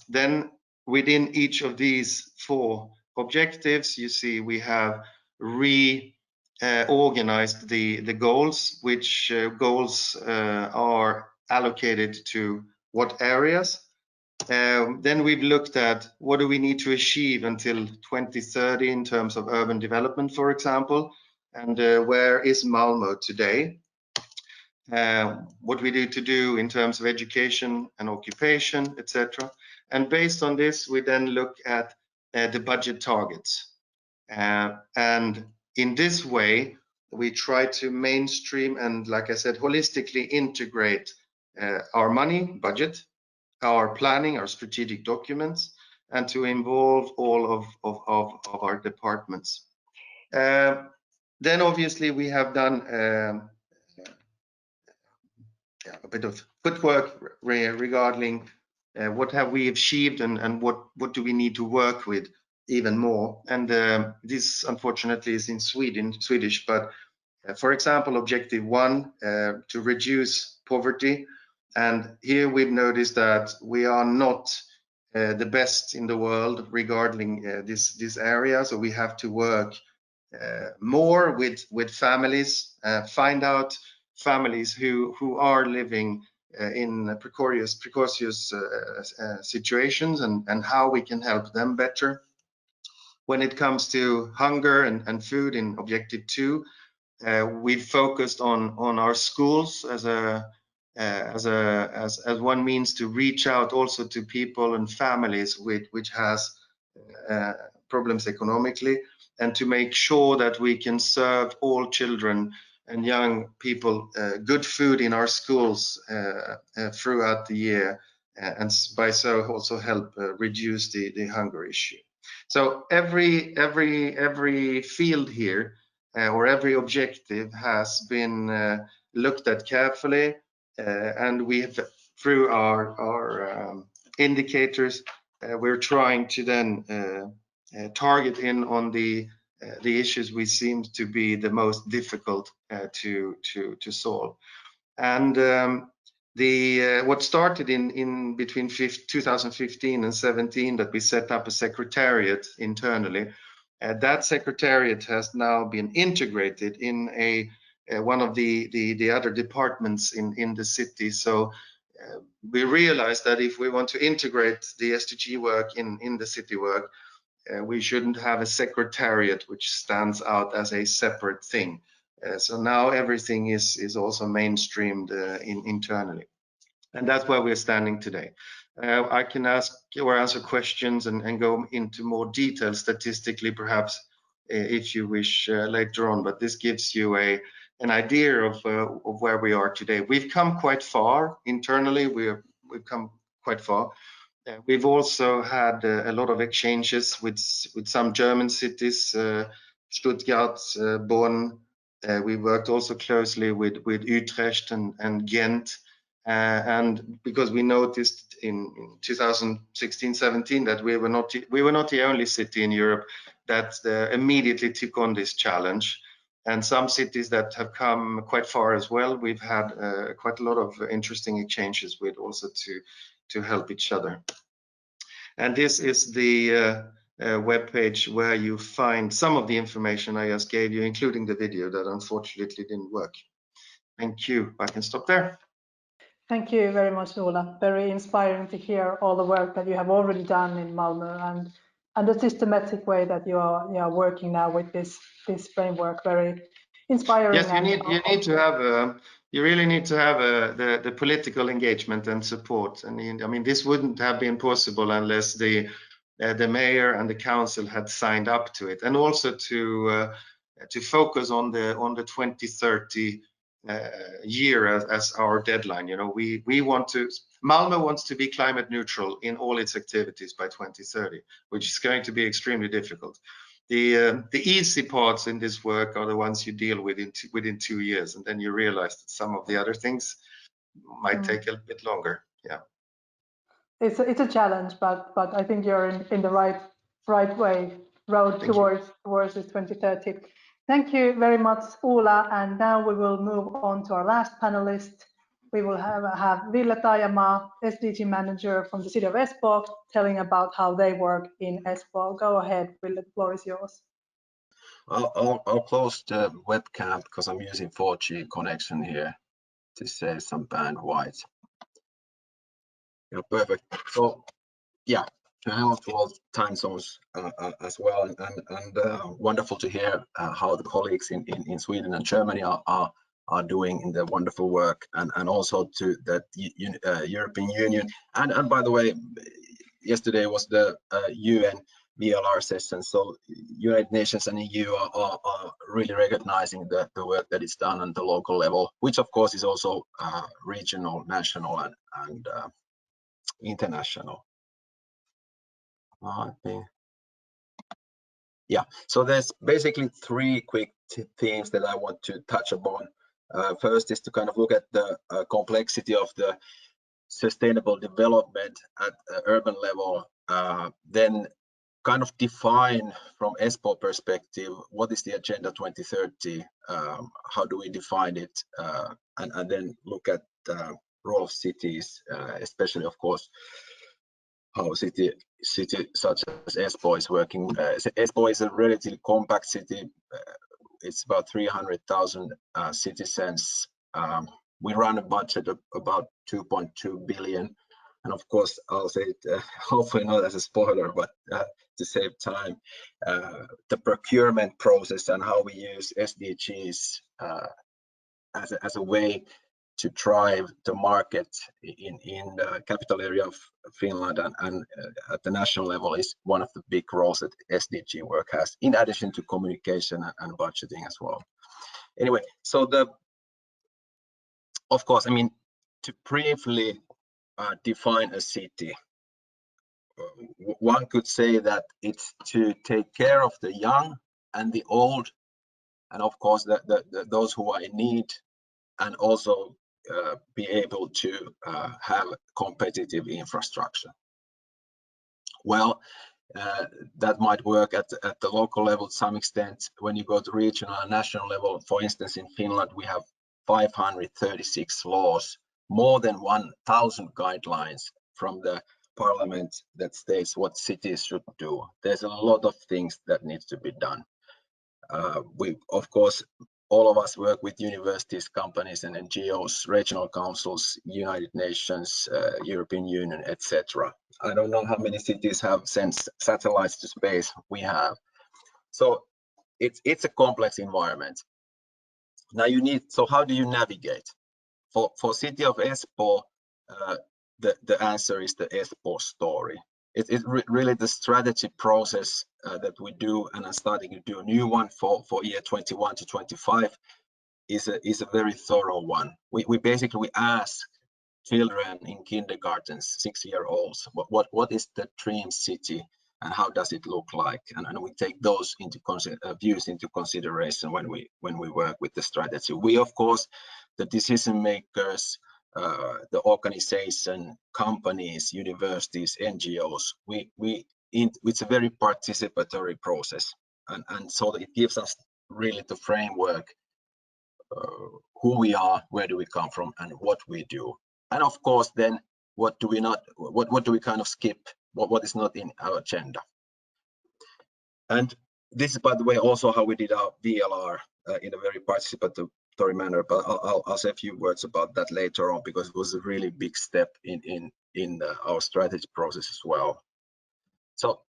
then within each of these 4 objectives, you see we have reorganized the goals, which goals are allocated to what areas. Then we've looked at what do we need to achieve until 2030 in terms of urban development, for example, and where is Malmö today? What we need to do in terms of education and occupation, etc. And based on this, we then look at the budget targets. And in this way, we try to mainstream and, like I said, holistically integrate our money budget, our planning, our strategic documents, and to involve all of our departments. Then obviously we have done a bit of footwork regarding what have we achieved and what do we need to work with even more. And this unfortunately is in Swedish, but for example, objective 1, to reduce poverty. And here we've noticed that we are not the best in the world regarding this area. So we have to work more with families, find out families who are living in precarious situations and how we can help them better. When it comes to hunger and food in objective 2, we've focused on our schools as one means to reach out also to people and families which has problems economically, and to make sure that we can serve all children and young people good food in our schools throughout the year, and by so also help reduce the hunger issue. So every field here or every objective has been looked at carefully, and we have, through our indicators, we're trying to then target in on the issues we seem to be the most difficult to solve. And what started in between 2015 and 17, that we set up a secretariat internally. That secretariat has now been integrated in one of the other departments in the city. So we realized that if we want to integrate the SDG work in the city work, we shouldn't have a secretariat which stands out as a separate thing. So now everything is also mainstreamed internally. And that's where we're standing today. I can ask or answer questions and go into more detail statistically, perhaps, if you wish later on, but this gives you an idea of where we are today. We've come quite far internally. We've come quite far. We've also had a lot of exchanges with some German cities, Stuttgart, Bonn. We worked also closely with Utrecht and Ghent. And because we noticed in 2016-17 that we were not the only city in Europe that immediately took on this challenge, and some cities that have come quite far as well. We've had quite a lot of interesting exchanges with also to help each other. And this is the web page where you find some of the information I just gave you, including the video that unfortunately didn't work. Thank you. I can stop there. Thank you very much, Ola. Very inspiring to hear all the work that you have already done in Malmö and the systematic way that you are working now with this framework. Very inspiring. Yes, you really need to have the political engagement and support. And I mean, this wouldn't have been possible unless the mayor and the council had signed up to it, and also to focus on the 2030 year as our deadline. You know, Malmö wants to be climate neutral in all its activities by 2030, which is going to be extremely difficult. The easy parts in this work are the ones you deal with within 2 years, and then you realize that some of the other things might take a bit longer. Yeah, it's a challenge, but I think you're in the right road towards this 2030. Thank you very much, Ola. And now we will move on to our last panelist. We will have Ville Tajamaa, SDG manager from the city of Espoo, telling about how they work in Espoo. Go ahead, Ville, the floor is yours. I'll close the webcam because I'm using 4G connection here to save some bandwidth. Yeah, perfect. So yeah, hello to all time zones as well, and wonderful to hear how the colleagues in Sweden and Germany are doing in their wonderful work, and also to the European Union. And by the way, yesterday was the UN VLR session, so United Nations and EU are really recognizing the work that is done on the local level, which of course is also regional, national, and international. Yeah, so there's basically 3 quick themes that I want to touch upon. First is to kind of look at the complexity of the sustainable development at urban level, then kind of define from Espoo perspective, what is the Agenda 2030, how do we define it, and then look at the role of cities, especially of course how a city such as Espoo is working. Espoo is a relatively compact city. It's about 300,000 citizens. We run a budget of about 2.2 billion. And of course, I'll say it, hopefully not as a spoiler, but to save time, the procurement process and how we use SDGs as a way to drive the market in the capital area of Finland and at the national level is one of the big roles that SDG work has, in addition to communication and budgeting as well. Anyway, so of course, I mean, to briefly define a city, one could say that it's to take care of the young and the old, and of course those who are in need, and also be able to have competitive infrastructure. Well, that might work at the local level to some extent. When you go to regional and national level, for instance, in Finland, we have 536 laws, more than 1,000 guidelines from the parliament that states what cities should do. There's a lot of things that needs to be done. We, of course, all of us work with universities, companies, and NGOs, regional councils, United Nations, European Union, etc. I don't know how many cities have sent satellites to space. We have. So it's a complex environment. Now so how do you navigate? For city of Espoo, the answer is the Espoo story. It's really the strategy process that we do, and I'm starting to do a new one for year 21 to 25 is a very thorough one. We basically ask children in kindergartens, 6-year-olds, what is the dream city and how does it look like, and we take those views into consideration when we work with the strategy. We, of course, the decision makers, the organization, companies, universities, NGOs, it's a very participatory process, and so it gives us really the framework, who we are, where do we come from, and what we do. And of course, then what do we kind of skip, what is not in our agenda. And this is, by the way, also how we did our VLR in a very participatory manner, but I'll say a few words about that later on, because it was a really big step in our strategy process as well. So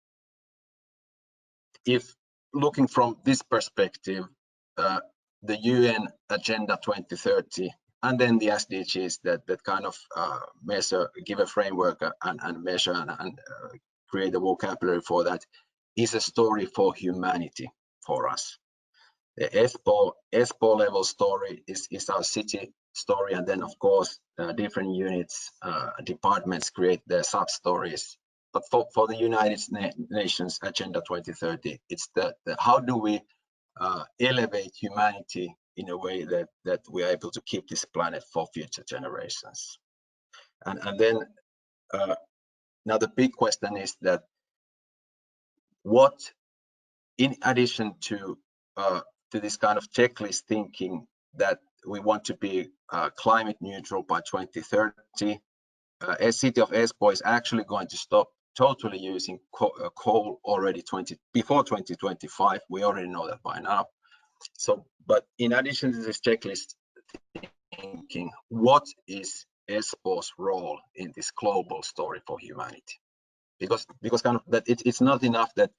if looking from this perspective, the UN Agenda 2030, and then the SDGs that kind of measure, give a framework and measure and create a vocabulary for that, is a story for humanity for us. The Espoo level story is our city story, and then of course different units, departments create their sub stories. But for the United Nations Agenda 2030, it's the how do we elevate humanity in a way that we are able to keep this planet for future generations. And then now the big question is that what, in addition to this kind of checklist thinking that we want to be climate neutral by 2030, a city of Espoo is actually going to stop totally using coal already before 2025. We already know that by now. So, but in addition to this checklist thinking, what is Espoo's role in this global story for humanity? Because kind of that it's not enough that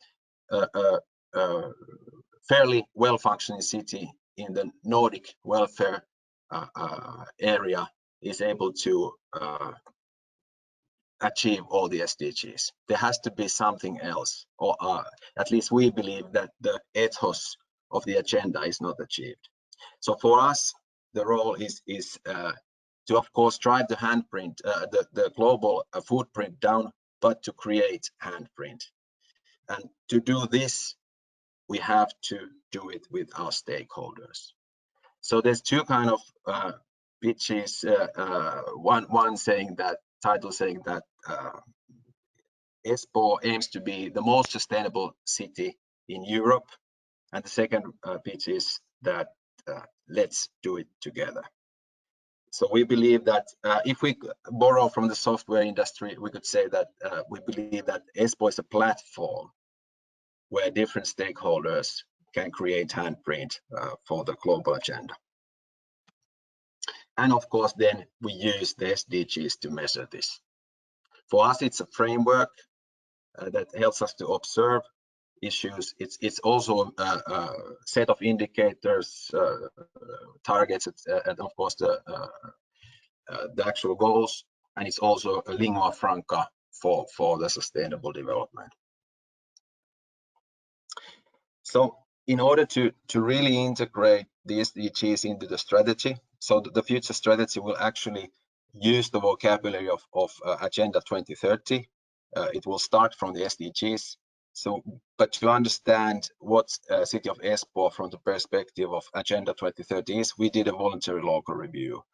fairly well-functioning city in the Nordic welfare area is able to achieve all the SDGs. There has to be something else, or at least we believe that the ethos of the agenda is not achieved. So for us, the role is to, of course, drive the handprint, the global footprint down, but to create handprint. And to do this, we have to do it with our stakeholders. So there's two kind of pitches. One saying that, title saying that Espoo aims to be the most sustainable city in Europe. And the second pitch is that let's do it together. So we believe that if we borrow from the software industry, we could say that we believe that Espoo is a platform where different stakeholders can create handprint for the global agenda. And of course, then we use the SDGs to measure this. For us, it's a framework that helps us to observe issues. It's also a set of indicators, targets, and of course the actual goals. And it's also a lingua franca for the sustainable development. So in order to really integrate the SDGs into the strategy, so the future strategy will actually use the vocabulary of Agenda 2030. It will start from the SDGs. So, but to understand what City of Espoo from the perspective of Agenda 2030 is, we did a voluntary local review.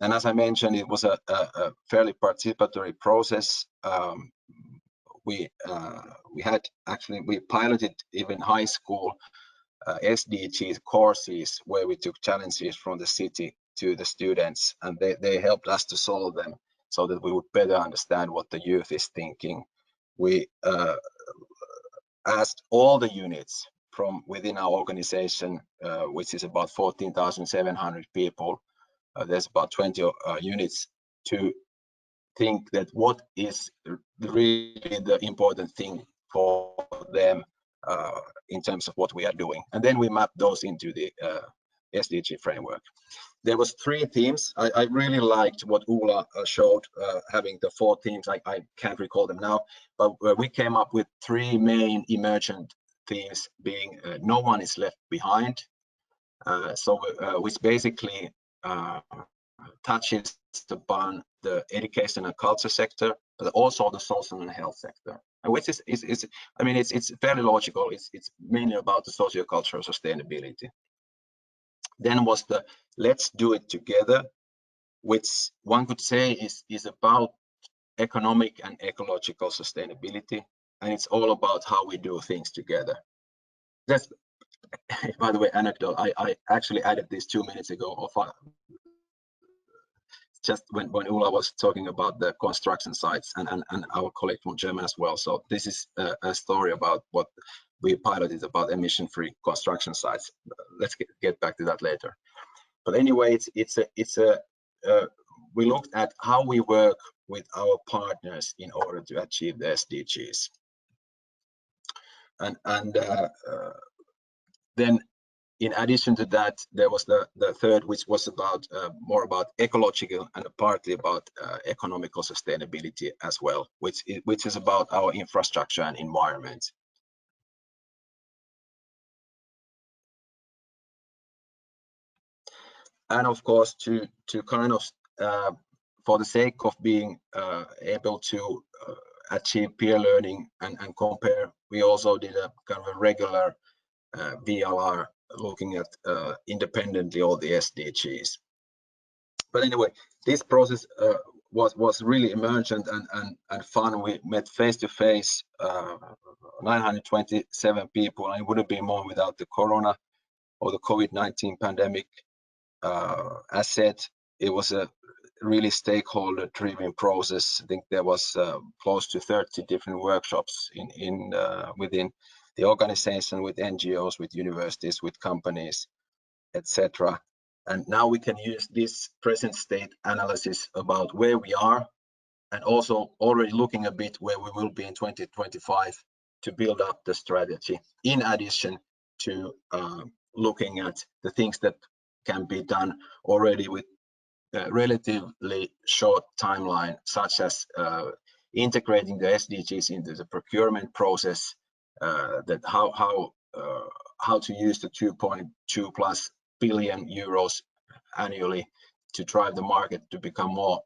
And as I mentioned, it was a fairly participatory process. We piloted even high school SDGs courses where we took challenges from the city to the students, and they helped us to solve them so that we would better understand what the youth is thinking. We asked all the units from within our organization, which is about 14,700 people. There's about 20 units, to think that what is really the important thing for them in terms of what we are doing. And then we map those into the SDG framework. There was 3 themes. I really liked what Ulla showed, having the 4 themes. I can't recall them now, but we came up with 3 main emergent themes, being no one is left behind. Which basically touches upon the education and culture sector, but also the social and health sector, and which is I mean, it's fairly logical. It's mainly about the socio-cultural sustainability. Then was the let's do it together, which one could say is about economic and ecological sustainability, and it's all about how we do things together. That's, by the way, anecdote. I actually added this 2 minutes ago, just when Ulla was talking about the construction sites, and our colleague from Germany as well. So this is a story about what we piloted about emission-free construction sites. Let's get back to that later. But anyway, we looked at how we work with our partners in order to achieve the SDGs, and then in addition to that, there was the third, which was about more about ecological and partly about economical sustainability as well, which is about our infrastructure and environment. And of course, to kind of for the sake of being able to achieve peer learning and compare, we also did a kind of a regular VLR looking at independently all the SDGs. But anyway, this process was really emergent and fun. We met face to face 927 people, and it wouldn't be more without the Corona or the COVID-19 pandemic. As said, it was a really stakeholder-driven process. I think there was close to 30 different workshops within the organization, with NGOs, with universities, with companies, etc. And now we can use this present state analysis about where we are, and also already looking a bit where we will be in 2025 to build up the strategy, in addition to looking at the things that can be done already with relatively short timeline, such as integrating the SDGs into the procurement process, that how to use the 2.2+ billion euros annually to drive the market to become more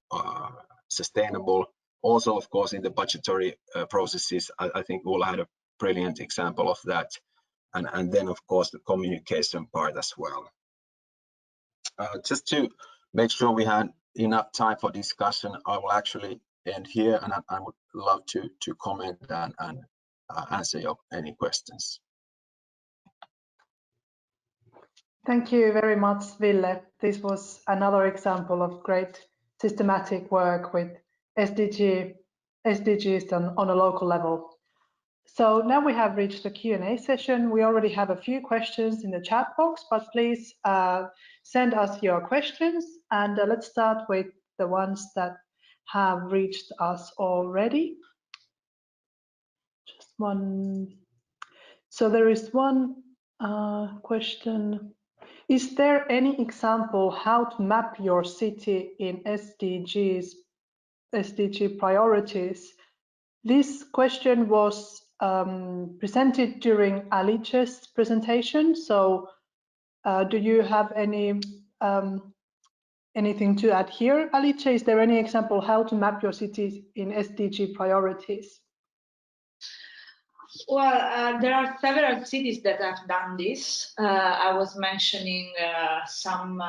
sustainable. Also, of course, in the budgetary processes, I think Ulla had a brilliant example of that. And then, of course, the communication part as well. Just to make sure we had enough time for discussion, I will actually end here, and I would love to comment and answer any questions. Thank you very much, Ville. This was another example of great systematic work with SDGs on a local level. So now we have reached the Q&A session. We already have a few questions in the chat box, but please send us your questions, and let's start with the ones that have reached us already. Just one. So there is one question. Is there any example how to map your city in SDG priorities? This question was presented during Alice's presentation. So do you have anything to add here, Alice? Is there any example how to map your cities in SDG priorities? Well, there are several cities that have done this. I was mentioning some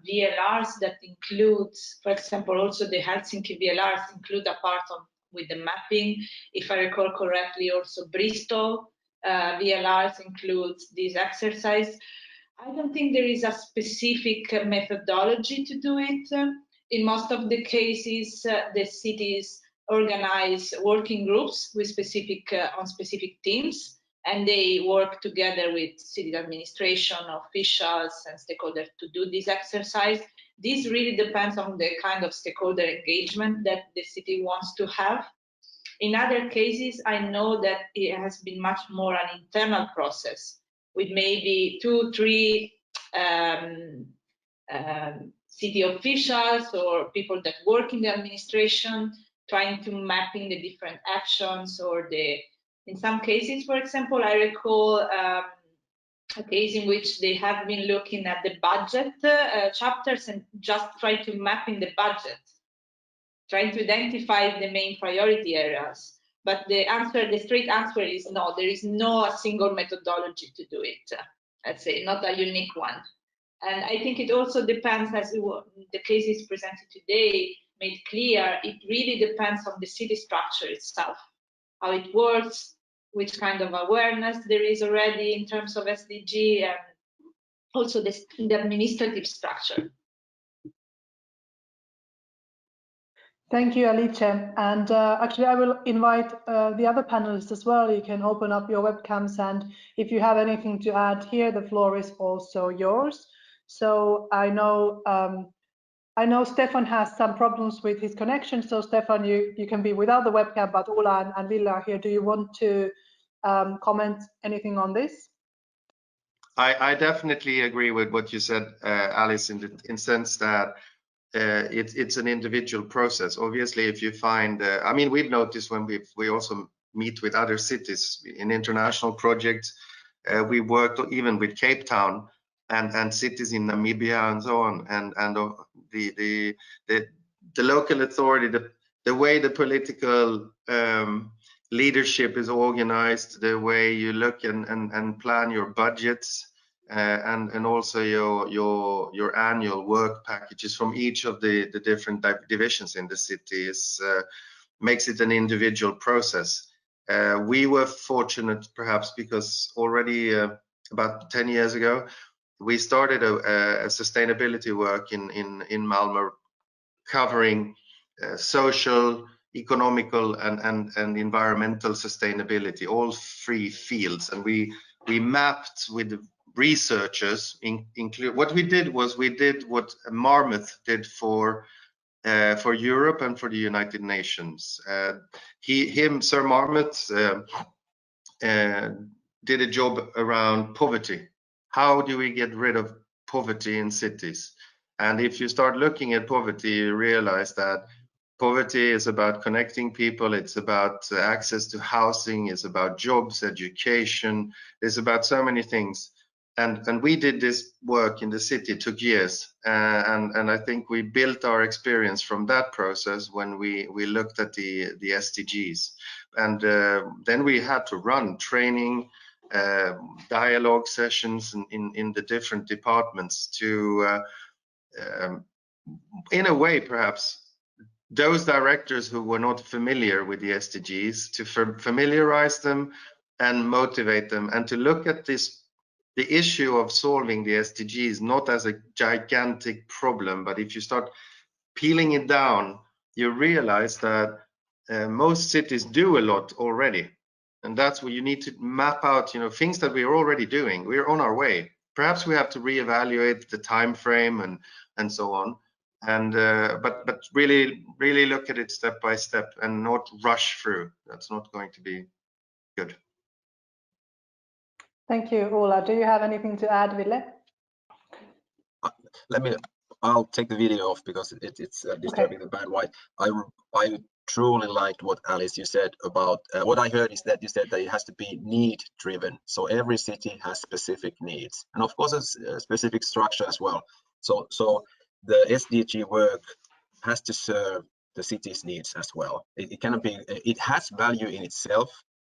VLRs that include, for example, also the Helsinki VLRs include a part with the mapping. If I recall correctly, also Bristol VLRs includes this exercise. I don't think there is a specific methodology to do it. In most of the cases, the cities organize working groups with on specific teams, and they work together with city administration, officials, and stakeholders to do this exercise. This really depends on the kind of stakeholder engagement that the city wants to have. In other cases, I know that it has been much more an internal process with maybe 2-3 city officials or people that work in the administration trying to map in the different actions, or in some cases, for example, I recall a case in which they have been looking at the budget chapters and just try to map in the budget, trying to identify the main priority areas. But the straight answer is no, there is no single methodology to do it, let's say, not a unique one. And I think it also depends, as the cases presented today made clear, it really depends on the city structure itself, how it works, which kind of awareness there is already in terms of SDG, and also the administrative structure. Thank you, Alice. And actually, I will invite the other panelists as well. You can open up your webcams, and if you have anything to add here, the floor is also yours. So I know Stefan has some problems with his connection. So Stefan, you can be without the webcam, but Ulla and Ville are here. Do you want to comment anything on this? I definitely agree with what you said, Alice, in the sense that it's an individual process. Obviously, if you find, I mean, we've noticed when we also meet with other cities in international projects, we worked even with Cape Town and cities in Namibia and so on, and the local authority, the way the political leadership is organized, the way you look and plan your budgets, and also your annual work packages from each of the different divisions in the city makes it an individual process. We were fortunate, perhaps, because already about 10 years ago, we started a sustainability work in Malmö, covering social, economical, and environmental sustainability, all 3 fields. And we mapped with researchers. What we did was we did what Marmoth did for Europe and for the United Nations. Sir Marmoth did a job around poverty. How do we get rid of poverty in cities? And if you start looking at poverty, you realize that poverty is about connecting people. It's about access to housing. It's about jobs, education. It's about so many things. And we did this work in the city. It took years. And I think we built our experience from that process when we looked at the SDGs. And then we had to run training, dialogue sessions in the different departments to, in a way, perhaps, those directors who were not familiar with the SDGs, to familiarize them and motivate them, and to look at the issue of solving the SDGs not as a gigantic problem, but if you start peeling it down, you realize that most cities do a lot already. And that's where you need to map out, things that we are already doing. We're on our way. Perhaps we have to reevaluate the time frame and so on. And but really look at it step by step and not rush through. That's not going to be good. Thank you, Ola. Do you have anything to add, Ville? I'll take the video off because it's disturbing the bandwidth. I truly liked what Alice you said about what I heard is that you said that it has to be need driven. So every city has specific needs, and of course a specific structure as well. So the SDG work has to serve the city's needs as well. It cannot be. It has value in itself,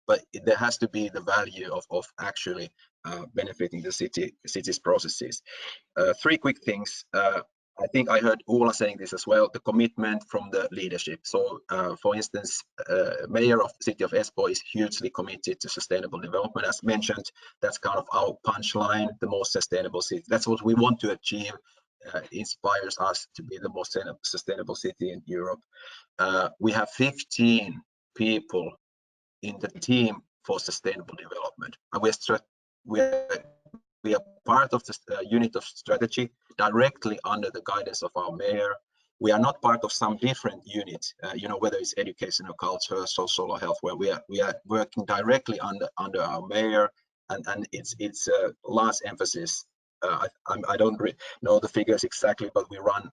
but there has to be the value of actually benefiting the city's processes. 3 quick things. I think I heard Ola saying this as well, the commitment from the leadership. So for instance, Mayor of the City of Espoo is hugely committed to sustainable development. As mentioned, that's kind of our punchline, the most sustainable city. That's what we want to achieve. Inspires us to be the most sustainable city in Europe. We have 15 people in the team for sustainable development. And we are part of the unit of strategy directly under the guidance of our mayor. We are not part of some different unit, whether it's education or culture, social or health, where we are working directly under our mayor, and it's a large emphasis. I don't know the figures exactly, but we run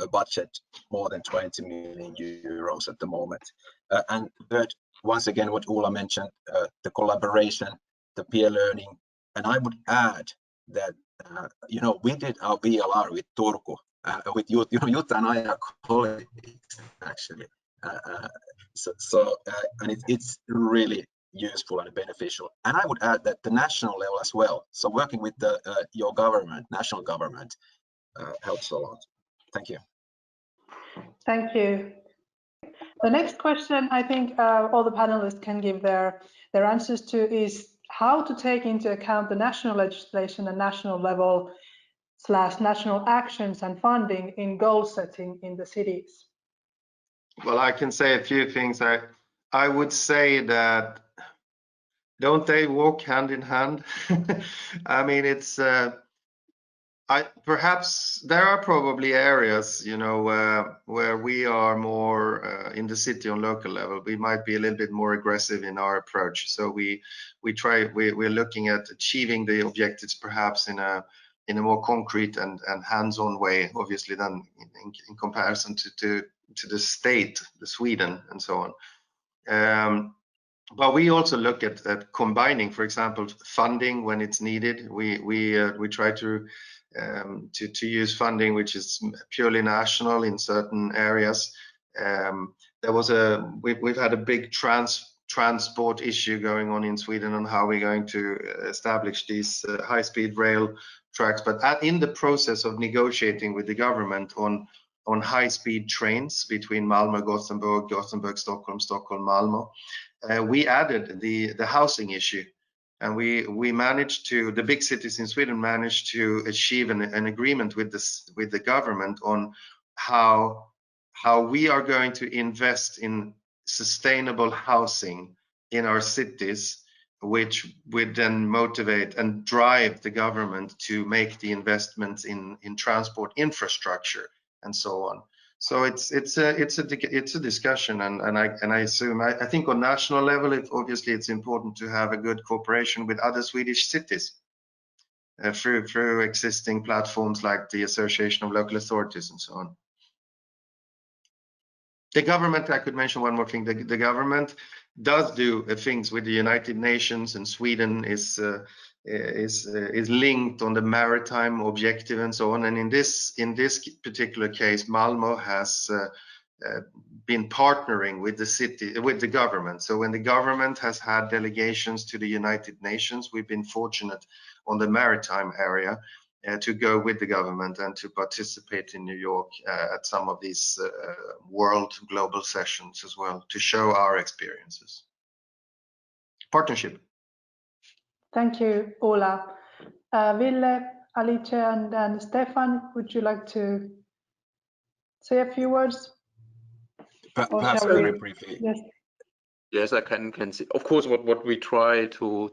a budget more than 20 million euros at the moment. And third, once again, what Ola mentioned, the collaboration, the peer learning. And I would add that, we did our VLR with Turku, with Jutta and I are colleagues, actually. And it's really useful and beneficial. And I would add that the national level as well. So working with your government, national government, helps a lot. Thank you. Thank you. The next question I think all the panelists can give their answers to is how to take into account the national legislation and national level / national actions and funding in goal setting in the cities. Well, I can say a few things. I would say that don't they walk hand in hand? I mean, Perhaps there are probably areas, you know, where we are more in the city on local level. We might be a little bit more aggressive in our approach. So we're looking at achieving the objectives perhaps in a more concrete and hands-on way, obviously, than in comparison to the state, the Sweden, and so on. But we also look at combining, for example, funding when it's needed. We try to use funding which is purely national in certain areas. We've had a big transport issue going on in Sweden on how we're going to establish these high-speed rail tracks. But in the process of negotiating with the government on high-speed trains between Malmö, Gothenburg, Stockholm, Malmö, we added the housing issue. And we managed to, the big cities in Sweden managed to achieve an agreement with the government on how we are going to invest in sustainable housing in our cities, which would then motivate and drive the government to make the investments in transport infrastructure and so on. So it's a discussion, and I assume I think on national level, obviously it's important to have a good cooperation with other Swedish cities through existing platforms like the Association of Local Authorities and so on. The government, I could mention one more thing. The government does do things with the United Nations, and Sweden is linked on the maritime objective and so on. And in this particular case, Malmö has been partnering with the government. So when the government has had delegations to the United Nations, we've been fortunate on the maritime area to go with the government and to participate in New York at some of these world global sessions as well, to show our experiences. Partnership. Thank you, Ola. Ville, Alice, and Stefan, would you like to say a few words? Perhaps very briefly. Yes. Yes, I can see. Of course, what we try to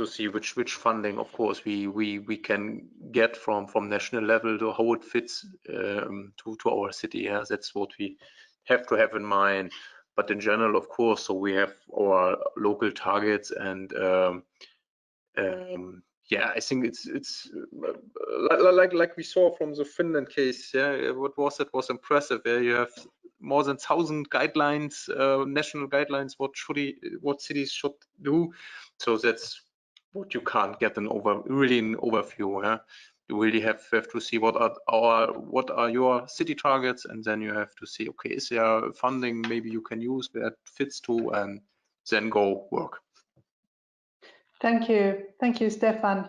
see which funding, of course, we can get from national level to how it fits to our city. Yeah, that's what we have to have in mind. But in general, of course, so we have our local targets, and yeah, I think it's like we saw from the Finland case. Yeah, what was impressive. Yeah, you have more than 1,000 guidelines, national guidelines. What cities should do. So that's what you can't get an overview. Yeah? You really have to see what are your city targets, and then you have to see, okay, is there funding maybe you can use that fits to, and then go work. Thank you, Stefan.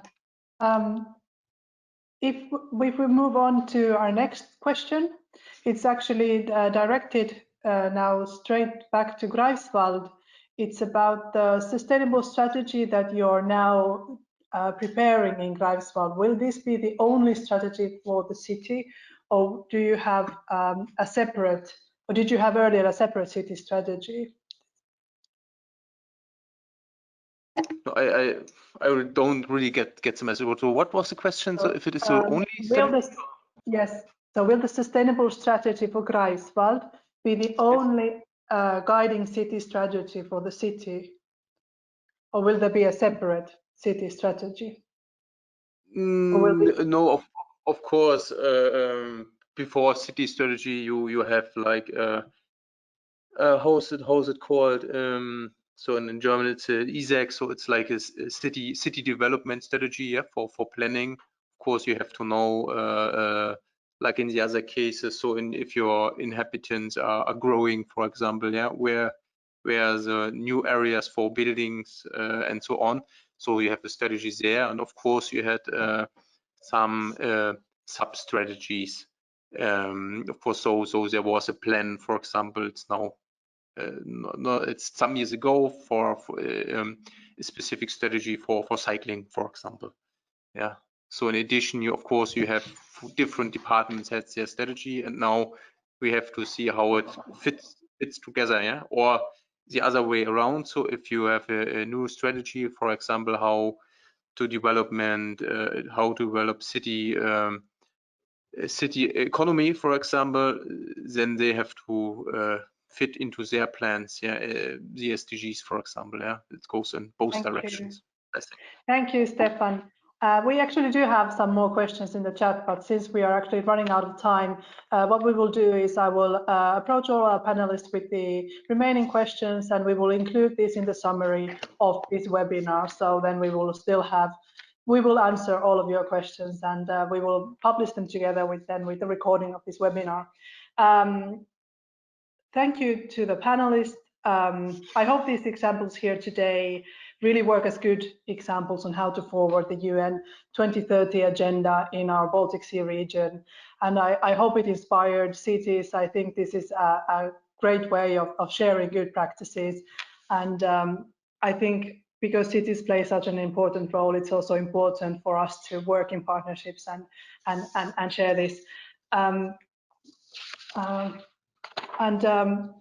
If we move on to our next question, it's actually directed now straight back to Greifswald. It's about the sustainable strategy that you're now preparing in Greifswald. Will this be the only strategy for the city, or do you have a separate, or did you have earlier a separate city strategy? No, I don't really get the message. So what was the question? So if it is only yes. So will the sustainable strategy for Greifswald be the only guiding city strategy for the city, or will there be a separate city strategy? No, of course. Before city strategy, you have like how's it called? So in German it's ISAC, so it's like a city development strategy, yeah, for planning. Of course, you have to know, like in the other cases, so if your inhabitants are growing, for example, yeah, where the new areas for buildings and so on. So you have the strategies there, and of course you had some sub strategies. Of course, so there was a plan, for example, it's now it's some years ago for a specific strategy for cycling, for example. Yeah. So in addition, of course you have different departments has their strategy, and now we have to see how it fits together. Yeah. Or the other way around. So if you have a new strategy, for example, how to development, how to develop city city economy, for example, then they have to fit into their plans. Yeah, the SDGs, for example. Yeah, it goes in both Thank directions. you. Thank you, Stefan. We actually do have some more questions in the chat, but since we are actually running out of time, what we will do is I will approach all our panelists with the remaining questions, and we will include this in the summary of this webinar. So then we will answer all of your questions, and we will publish them together with the recording of this webinar. Thank you to the panelists. I hope these examples here today really work as good examples on how to forward the UN 2030 agenda in our Baltic Sea region. And I hope it inspired cities. I think this is a great way of sharing good practices. And I think because cities play such an important role, it's also important for us to work in partnerships and share this.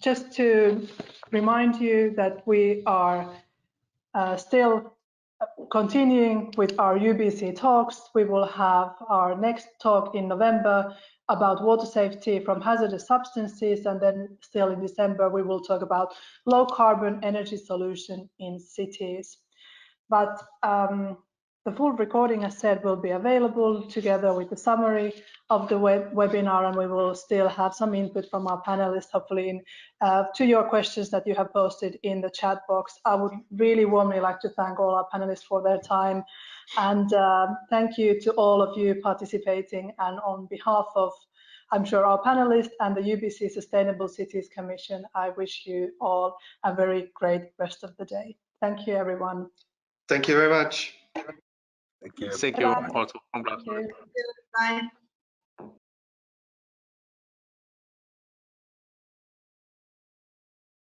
Just to remind you that we are still continuing with our UBC talks. We will have our next talk in November about water safety from hazardous substances, and then still in December we will talk about low carbon energy solution in cities. But the full recording, as said, will be available together with the summary of the webinar, and we will still have some input from our panelists, hopefully, to your questions that you have posted in the chat box. I would really warmly like to thank all our panelists for their time, and thank you to all of you participating. And on behalf of, I'm sure, our panelists and the UBC Sustainable Cities Commission, I wish you all a very great rest of the day. Thank you, everyone. Thank you very much. Thank you. Thank you also. Thank you. Bye.